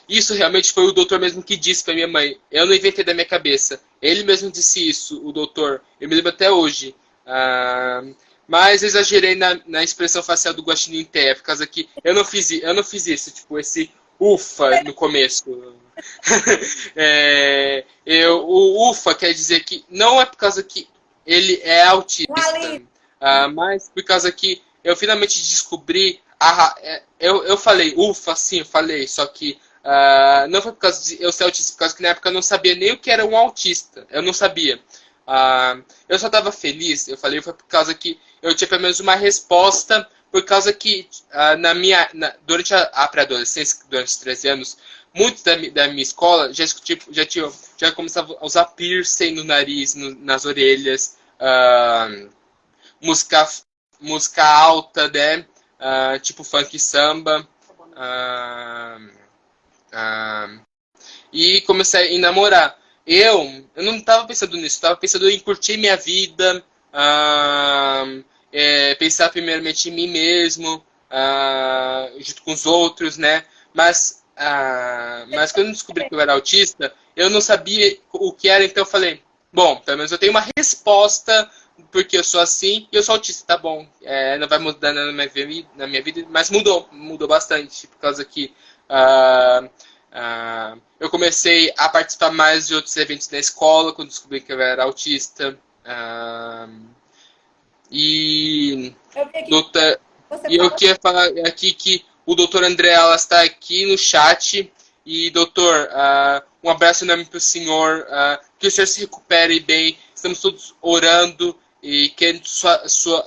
Isso realmente foi o doutor mesmo que disse para minha mãe. Eu não inventei da minha cabeça. Ele mesmo disse isso, o doutor. Eu me lembro até hoje. Mas eu exagerei na expressão facial do Guaxinim Té, por causa que eu não fiz isso, tipo, esse ufa no começo. O ufa quer dizer que não é por causa que ele é autista, mas por causa que eu finalmente descobri. Eu falei ufa, sim, eu falei, só que não foi por causa de eu ser autista, por causa que na época eu não sabia nem o que era um autista. Eu não sabia. Eu só estava feliz, eu falei, foi por causa que eu tinha pelo menos uma resposta, por causa que durante a pré-adolescência, durante os 13 anos, muitos da minha escola já começavam a usar piercing no nariz, nas orelhas, música alta, né? Tipo funk e samba. E comecei a namorar. Eu não estava pensando nisso, estava pensando em curtir minha vida, pensar primeiramente em mim mesmo, junto com os outros, né? Mas quando eu descobri que eu era autista, eu não sabia o que era, então eu falei, bom, pelo menos eu tenho uma resposta, porque eu sou assim e eu sou autista, tá bom. Não vai mudar na minha vida, mas mudou bastante, por causa que eu comecei a participar mais de outros eventos na escola quando descobri que eu era autista. E eu queria falar aqui que o doutor André ela está aqui no chat. E, doutor, um abraço enorme para o senhor. Que o senhor se recupere bem. Estamos todos orando e querendo sua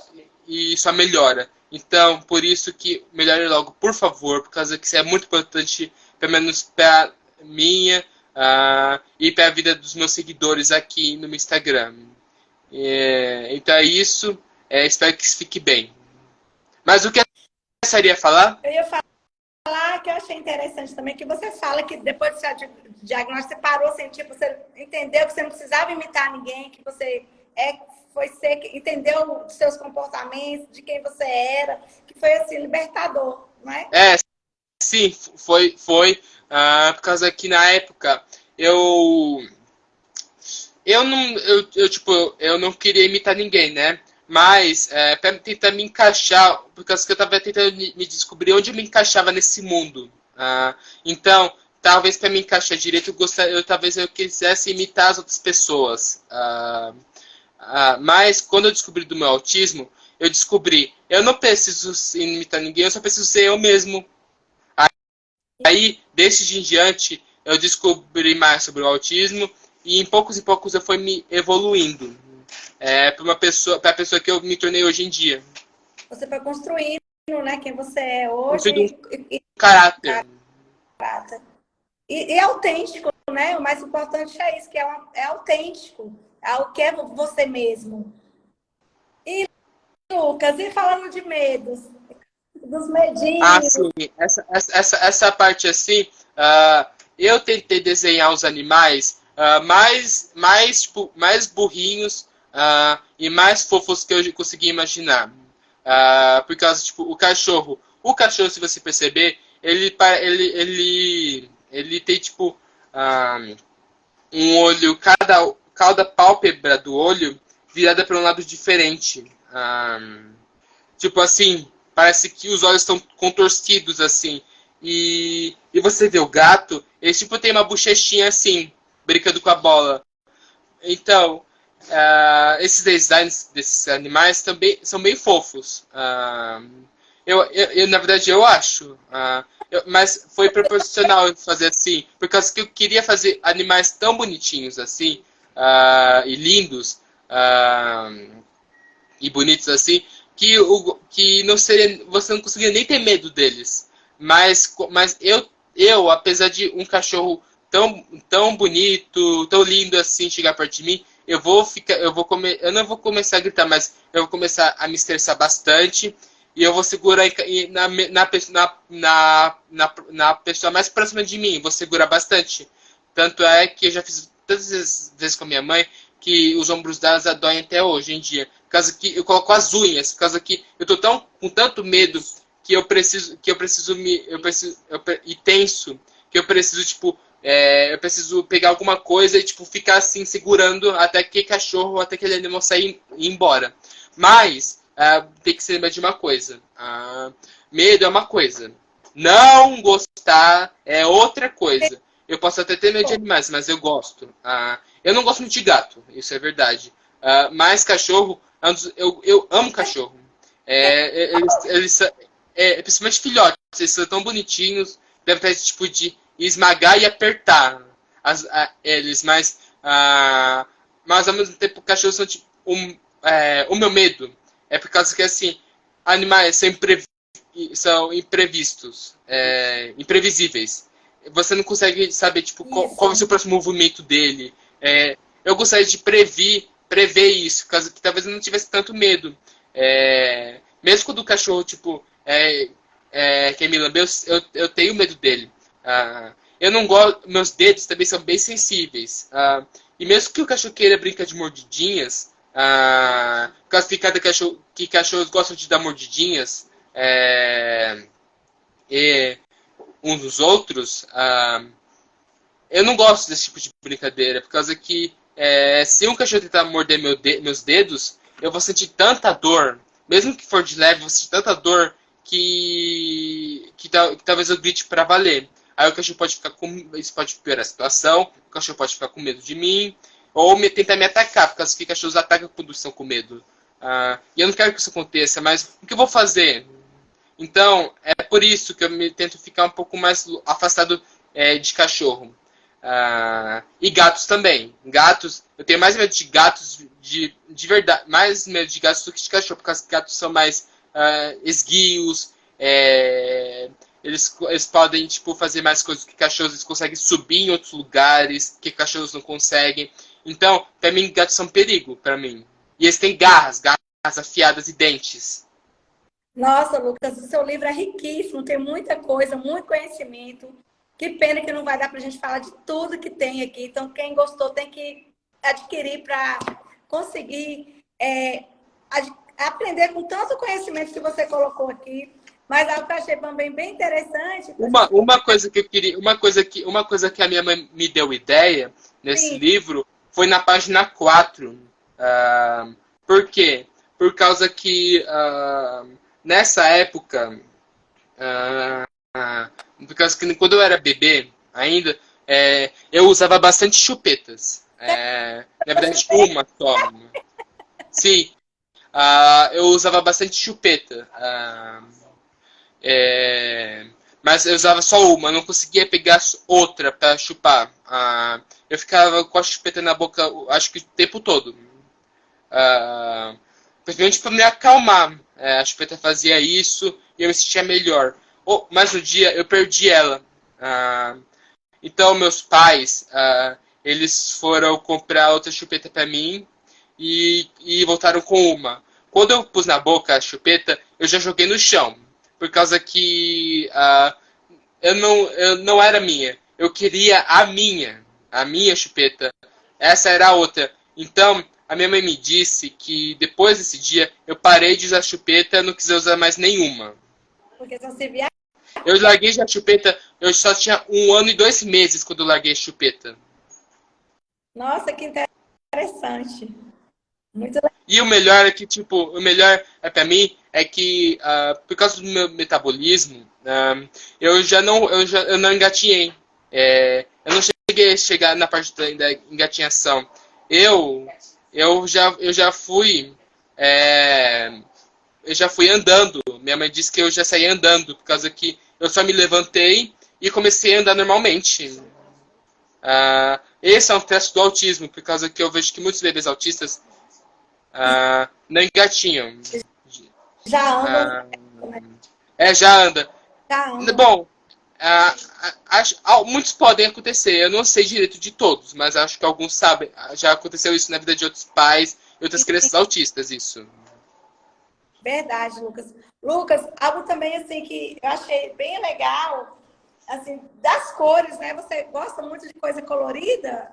melhora. Então, por isso que melhore logo, por favor, por causa que isso é muito importante, pelo menos para minha e para a vida dos meus seguidores aqui no meu Instagram. Então é isso. Espero que isso fique bem. Mas o que você queria falar? Eu ia falar que eu achei interessante também, que você fala que depois do seu diagnóstico você parou assim, tipo, você entendeu que você não precisava imitar ninguém, que você foi ser, entendeu os seus comportamentos, de quem você era, que foi assim, libertador, não é? Sim, foi por causa que na época eu não queria imitar ninguém, né? Mas para tentar me encaixar, por causa que eu estava tentando me descobrir onde eu me encaixava nesse mundo. Então, talvez para me encaixar direito, talvez eu quisesse imitar as outras pessoas. Mas quando eu descobri do meu autismo, eu não preciso imitar ninguém, eu só preciso ser eu mesmo. Aí, desde em diante, eu descobri mais sobre o autismo e em poucos eu fui me evoluindo para a pessoa que eu me tornei hoje em dia. Você foi construindo, né, quem você é hoje. Construindo um caráter. E autêntico, né? O mais importante é isso, que é autêntico. É o que é você mesmo. E, Lucas, e falando de medos? Dos medinhos. Sim. Essa parte assim, eu tentei desenhar os animais mais burrinhos e mais fofos que eu consegui imaginar. Por causa, tipo, o cachorro, se você perceber, ele tem, tipo, um olho, cada pálpebra do olho virada para um lado diferente. Tipo assim, parece que os olhos estão contorcidos, assim. E você vê o gato, ele tipo tem uma bochechinha assim, brincando com a bola. Então, esses designs desses animais também são bem fofos. Na verdade, eu acho. Mas foi proporcional fazer assim, por causa que eu queria fazer animais tão bonitinhos assim, e lindos e bonitos assim, que não seria, você não conseguiria nem ter medo deles. Mas apesar de um cachorro tão bonito, tão lindo assim chegar perto de mim, eu não vou começar a gritar, mas eu vou começar a me estressar bastante e eu vou segurar na pessoa mais próxima de mim, vou segurar bastante. Tanto é que eu já fiz tantas vezes com a minha mãe que os ombros delas doem até hoje em dia. Por causa que eu coloco as unhas, por causa que eu tô com tanto medo que e tenso, que eu preciso, tipo, eu preciso pegar alguma coisa e, tipo, ficar assim, segurando até que aquele animal sair e ir embora. Mas, tem que se lembrar de uma coisa. Medo é uma coisa. Não gostar é outra coisa. Eu posso até ter medo de animais, mas eu gosto. Eu não gosto muito de gato, isso é verdade. Mas cachorro, eu amo cachorro. Principalmente filhotes, eles são tão bonitinhos, deve ter esse tipo de esmagar e apertar eles, mas ao mesmo tempo cachorros são tipo o meu medo é por causa que assim animais são imprevistos, imprevisíveis. Você não consegue saber tipo qual vai ser o próximo movimento dele. Eu gostaria de prever isso, por causa que talvez eu não tivesse tanto medo. Mesmo quando o cachorro tipo quem me lambeu, eu tenho medo dele. Eu não gosto. Meus dedos também são bem sensíveis. E mesmo que o cachorro queira brincar de mordidinhas, classificado que cachorros gostam de dar mordidinhas e uns dos outros, eu não gosto desse tipo de brincadeira, por causa que se um cachorro tentar morder meus dedos, eu vou sentir tanta dor, mesmo que for de leve, eu vou sentir tanta dor que talvez eu grite pra valer. Aí o cachorro pode ficar isso pode piorar a situação, o cachorro pode ficar com medo de mim, ou tentar me atacar, por causa que cachorros atacam quando estão com medo. E eu não quero que isso aconteça, mas o que eu vou fazer? Então, é por isso que eu tento ficar um pouco mais afastado de cachorro. E gatos também. Gatos, eu tenho mais medo de gatos de verdade, mais medo de gatos do que de cachorro, porque gatos são mais esguios, eles podem tipo, fazer mais coisas que cachorros, eles conseguem subir em outros lugares que cachorros não conseguem. Então, pra mim, gatos são um perigo, pra mim. E eles têm garras afiadas e dentes. Nossa, Lucas, o seu livro é riquíssimo, tem muita coisa, muito conhecimento. Que pena que não vai dar para a gente falar de tudo que tem aqui. Então, quem gostou tem que adquirir para conseguir aprender com tanto conhecimento que você colocou aqui. Mas algo que eu achei também bem interessante. Uma coisa que eu queria, uma coisa que a minha mãe me deu ideia nesse livro foi na página 4. Por quê? Por causa que nessa época, por causa que quando eu era bebê ainda, eu usava bastante chupetas. Na verdade, uma só. Sim, eu usava bastante chupeta. Mas eu usava só uma, não conseguia pegar outra para chupar. Eu ficava com a chupeta na boca, acho que o tempo todo. Principalmente para me acalmar. A chupeta fazia isso e eu me sentia melhor. Mas um dia eu perdi ela. Então meus pais, eles foram comprar outra chupeta para mim e voltaram com uma. Quando eu pus na boca a chupeta, eu já joguei no chão. Por causa que eu não era minha. Eu queria a minha chupeta. Essa era a outra. Então, a minha mãe me disse que depois desse dia, eu parei de usar chupeta e não quis usar mais nenhuma. Porque só se via... Eu larguei a chupeta, eu só tinha 1 ano e 2 meses quando eu larguei a chupeta. Nossa, que interessante. Muito legal. E o melhor é que, tipo, o melhor pra mim é que, por causa do meu metabolismo, eu não engatinhei. Eu não cheguei na parte da engatinhação. Eu já fui andando. Minha mãe disse que eu já saí andando, por causa que eu só me levantei e comecei a andar normalmente. esse é um teste do autismo, por causa que eu vejo que muitos bebês autistas não engatinham. Já andam, Ah, né? já anda. Já andam. Bom, muitos podem acontecer. Eu não sei direito de todos, mas acho que alguns sabem. Já aconteceu isso na vida de outros pais e outras crianças autistas, isso. Verdade, Lucas. Lucas, algo também assim que eu achei bem legal, assim, das cores, né? Você gosta muito de coisa colorida?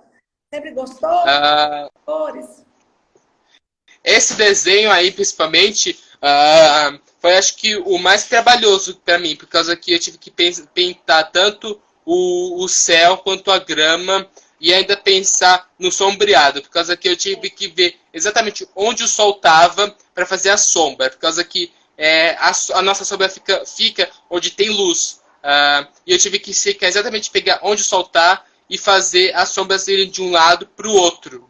Sempre gostou de Ah, cores? esse desenho aí, principalmente, foi acho que o mais trabalhoso para mim, por causa que eu tive que pintar tanto o céu quanto a grama e ainda pensar no sombreado, por causa que eu tive que ver exatamente onde o sol estava para fazer a sombra, por causa que a nossa sombra fica onde tem luz. E eu tive que exatamente pegar onde o sol está e fazer as sombras irem de um lado para o outro.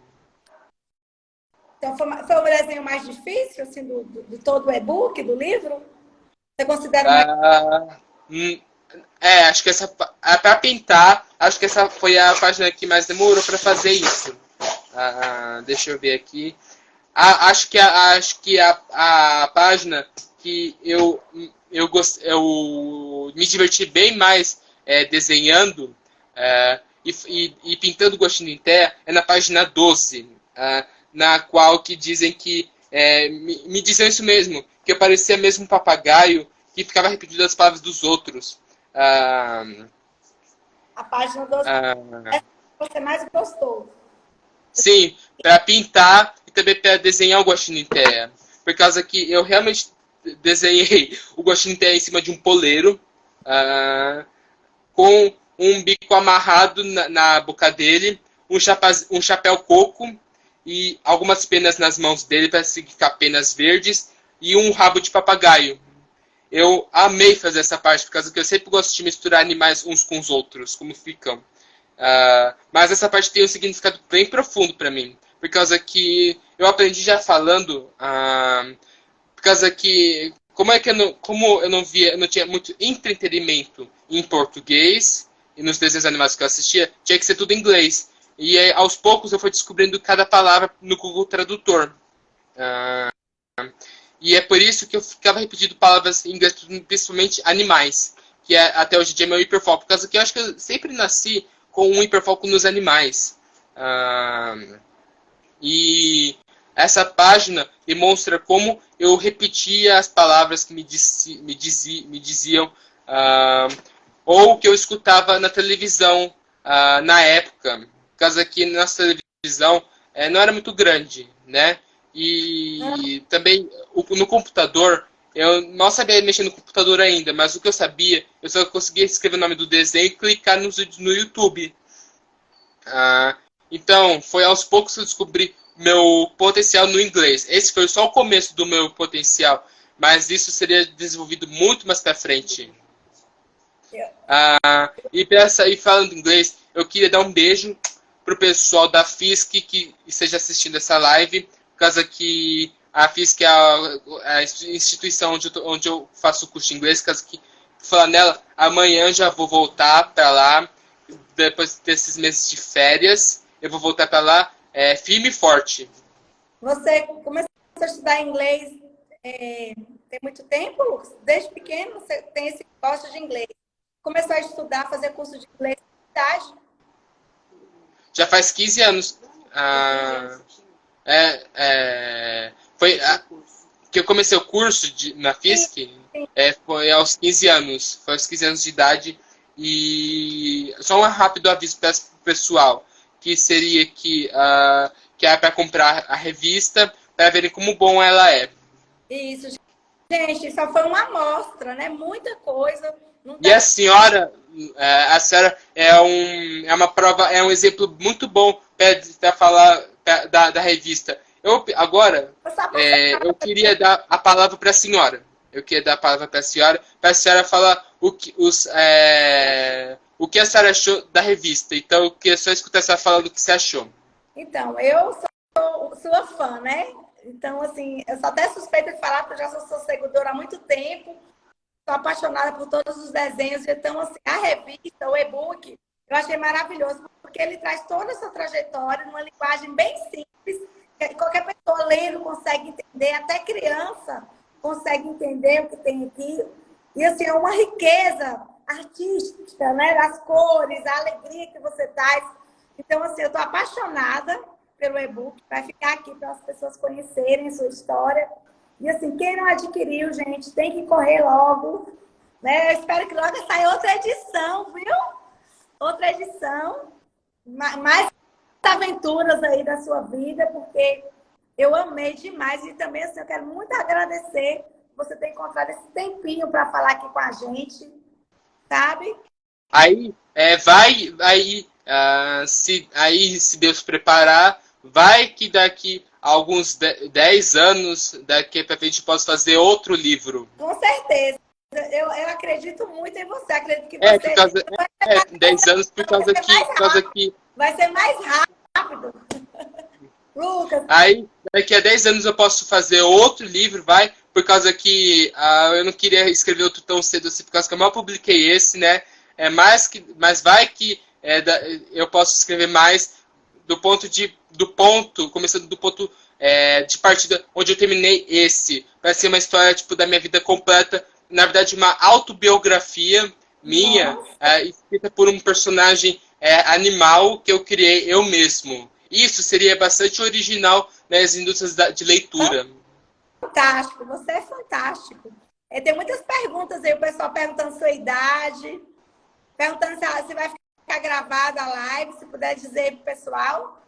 Então, foi o desenho mais difícil, assim, de todo o e-book, do livro? Você considera mais... Ah, hum, acho que para pintar, acho que essa foi a página que mais demorou para fazer isso. Deixa eu ver aqui. Acho que a página que eu me diverti bem mais desenhando e pintando guaxinim em terra é na página 12, na qual que dizem que me diziam isso mesmo, que eu parecia mesmo um papagaio que ficava repetindo as palavras dos outros. Ah, A página 12 é ah, a que você mais gostou. sim, para pintar e também para desenhar o guaxinim terra. Por causa que eu realmente desenhei o guaxinim terra em cima de um poleiro, com um bico amarrado na boca dele, um chapéu coco e algumas penas nas mãos dele para ficar penas verdes e um rabo de papagaio. Eu amei fazer essa parte, por causa que eu sempre gosto de misturar animais uns com os outros, como ficam. Mas essa parte tem um significado bem profundo para mim, por causa que eu aprendi já falando, por causa que como eu não via, eu não tinha muito entretenimento em português e nos desenhos animados que eu assistia, tinha que ser tudo em inglês. E aí, aos poucos eu fui descobrindo cada palavra no Google Tradutor. Ah, e é por isso que eu ficava repetindo palavras em inglês, principalmente animais, que até hoje em dia é meu hiperfoco, por causa que eu acho que eu sempre nasci com um hiperfoco nos animais. Ah, e essa página demonstra como eu repetia as palavras que me diziam, ou que eu escutava na televisão na época. Por causa que nossa televisão não era muito grande, né? E também no computador, eu não sabia mexer no computador ainda, mas o que eu sabia, eu só conseguia escrever o nome do desenho e clicar nos vídeos no YouTube. Então, foi aos poucos que eu descobri meu potencial no inglês. Esse foi só o começo do meu potencial, mas isso seria desenvolvido muito mais para frente. E falando inglês, eu queria dar um beijo pro pessoal da FISC que esteja assistindo essa live, por causa que a FISC é a instituição onde eu faço o curso de inglês, por causa que, falando nela, amanhã já vou voltar para lá, depois desses meses de férias, eu vou voltar para lá firme e forte. Você começou a estudar inglês tem muito tempo, Lucas? Desde pequeno você tem esse gosto de inglês. Começou a estudar, fazer curso de inglês na idade? Já faz 15 anos. Foi que eu comecei o curso na Sim, FISC, sim. foi aos 15 anos. Foi aos 15 anos de idade. E só um rápido aviso para o pessoal, que seria que é para comprar a revista, para verem como bom ela é. Isso, gente, só foi uma amostra, né? Muita coisa. Não E dá a senhora é uma prova, é um exemplo muito bom para falar da revista. Agora, pra passar para eu queria dar a palavra para a senhora. Eu queria dar a palavra para a senhora falar o que a senhora achou da revista. Então, eu queria só escutar a senhora falar do que você achou. Então, eu sou sua fã, né? Então, assim, eu sou até suspeita de falar, porque eu já sou sua seguidora há muito tempo. Sou apaixonada por todos os desenhos. Então, assim, a revista, o e-book, eu achei maravilhoso, porque ele traz toda essa trajetória numa linguagem bem simples, que qualquer pessoa lendo consegue entender, até criança consegue entender o que tem aqui. E assim, é uma riqueza artística, né? As cores, a alegria que você traz. Então, assim, eu estou apaixonada pelo e-book, vai ficar aqui para as pessoas conhecerem a sua história. E assim, quem não adquiriu, gente, tem que correr logo, né? Eu espero que logo saia outra edição, viu? Outra edição, mais aventuras aí da sua vida, porque eu amei demais. E também, assim, eu quero muito agradecer você ter encontrado esse tempinho para falar aqui com a gente, sabe? Aí, se Deus preparar, vai que daqui a alguns 10 anos, daqui para frente, posso fazer outro livro. Com certeza. Eu acredito muito em você. Acredito que É, você por causa, 10 anos por causa que vai ser mais rápido. Lucas. Aí, daqui a 10 anos eu posso fazer outro livro, vai, por causa que eu não queria escrever outro tão cedo assim, por causa que eu mal publiquei esse, né? Mas vai que eu posso escrever mais começando do ponto de partida onde eu terminei esse. Vai ser uma história tipo da minha vida completa, na verdade uma autobiografia minha, escrita por um personagem animal que eu criei eu mesmo. Isso seria bastante original nas indústrias de leitura. Fantástico, você é fantástico. Tem muitas perguntas aí, o pessoal perguntando sua idade, perguntando se vai ficar gravada a live, se puder dizer aí pro pessoal.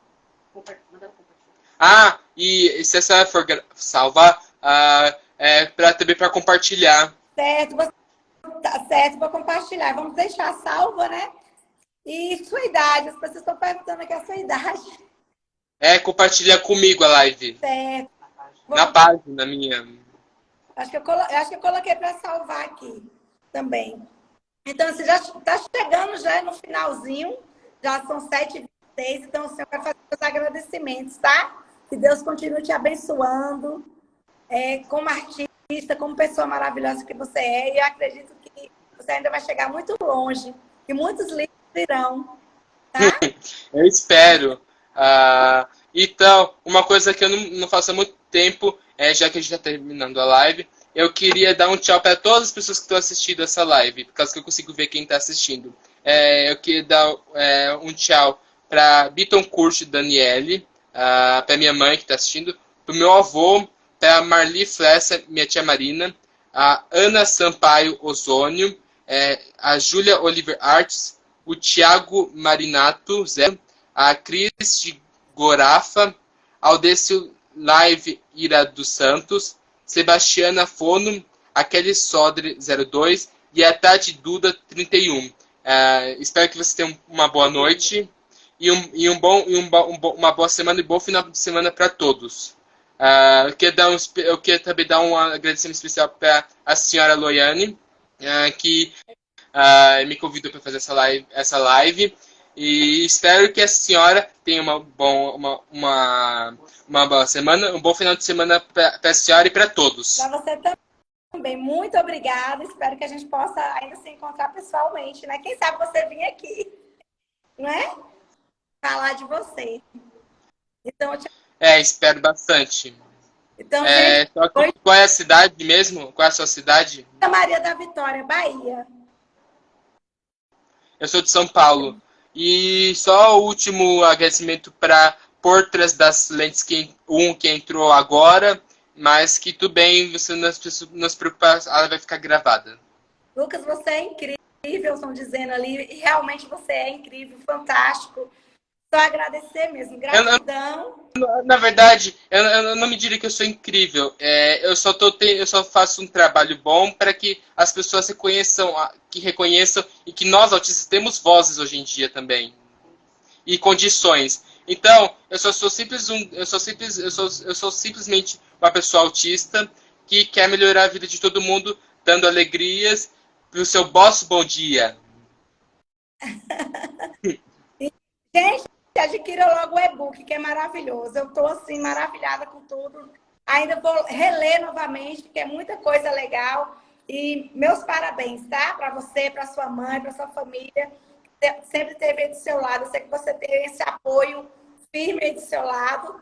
E se essa for salvar, também para compartilhar. Certo, tá certo, vou compartilhar. Vamos deixar salva, né? E sua idade, as pessoas estão perguntando aqui a sua idade. Compartilha comigo a live. Certo. Na página minha. Acho que eu coloquei para salvar aqui também. Então, você já está chegando já no finalzinho, já são 7h26, então o senhor vai fazer os agradecimentos, tá? Que Deus continue te abençoando, como artista, como pessoa maravilhosa que você é, e eu acredito que você ainda vai chegar muito longe, e muitos livros virão, tá? Eu espero. Então, uma coisa que eu não faço há muito tempo, já que a gente está terminando a live, eu queria dar um tchau para todas as pessoas que estão assistindo essa live, por causa que eu consigo ver quem está assistindo. Eu queria dar um tchau para Bittencourt Daniele, para minha mãe que está assistindo, para o meu avô, para Marli Flessa, minha tia Marina, a Ana Sampaio Ozônio, a Júlia Oliver Artes, o Thiago Marinato, Zé, a Cris de Gorafa, Aldécio Live Ira dos Santos, Sebastiana Fono, a Kelly Sodre 02 e a Tati Duda 31. Espero que vocês tenham uma boa noite uma boa semana e bom final de semana para todos. Eu queria também dar um agradecimento especial para a senhora Loiane, que me convidou para fazer essa live. E espero que a senhora tenha uma boa semana, um bom final de semana para a senhora e para todos. Para você também. Muito obrigada. Espero que a gente possa ainda se encontrar pessoalmente, né? Quem sabe você vir aqui, né? Falar de você. Então, espero bastante. Então, gente, qual é a cidade mesmo? Qual é a sua cidade? Maria da Vitória, Bahia. Eu sou de São Paulo. E só o último agradecimento para Portras das Lentes que entrou agora, mas que tudo bem, você não se preocupa, ela vai ficar gravada. Lucas, você é incrível, estão dizendo ali, e realmente você é incrível, fantástico. Só agradecer mesmo, gratidão. Na verdade, eu não me diria que eu sou incrível. Eu só faço um trabalho bom para que as pessoas reconheçam e que nós autistas temos vozes hoje em dia também e condições. Então, eu sou simplesmente uma pessoa autista que quer melhorar a vida de todo mundo, dando alegrias pro seu boss. Bom dia. Gente, adquira logo o e-book, que é maravilhoso. Eu estou, assim, maravilhada com tudo. Ainda vou reler novamente, porque é muita coisa legal. E meus parabéns, tá? Para você, para sua mãe, para sua família. sempre teve aí do seu lado. Eu sei que você tem esse apoio firme aí do seu lado,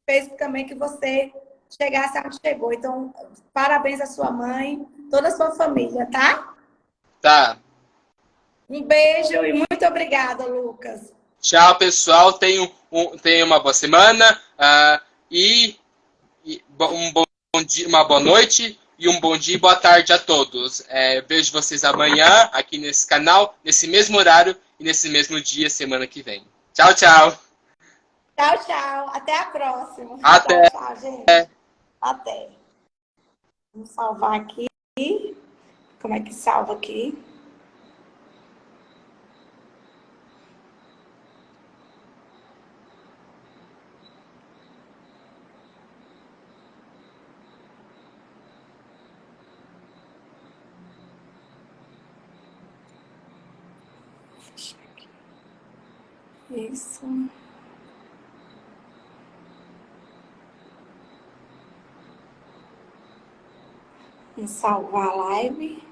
fez também que você chegasse onde chegou. Então, parabéns à sua mãe, toda a sua família, tá? Tá. Um beijo e muito obrigada, Lucas. Tchau, pessoal. Tenham uma boa semana um bom dia, uma boa noite e um bom dia e boa tarde a todos. Vejo vocês amanhã aqui nesse canal, nesse mesmo horário e nesse mesmo dia, semana que vem. Tchau, tchau. Tchau, tchau. Até a próxima. Tchau, Até. tchau, gente. Até. Vamos salvar aqui. Como é que salva aqui? Isso. Vamos salvar a live.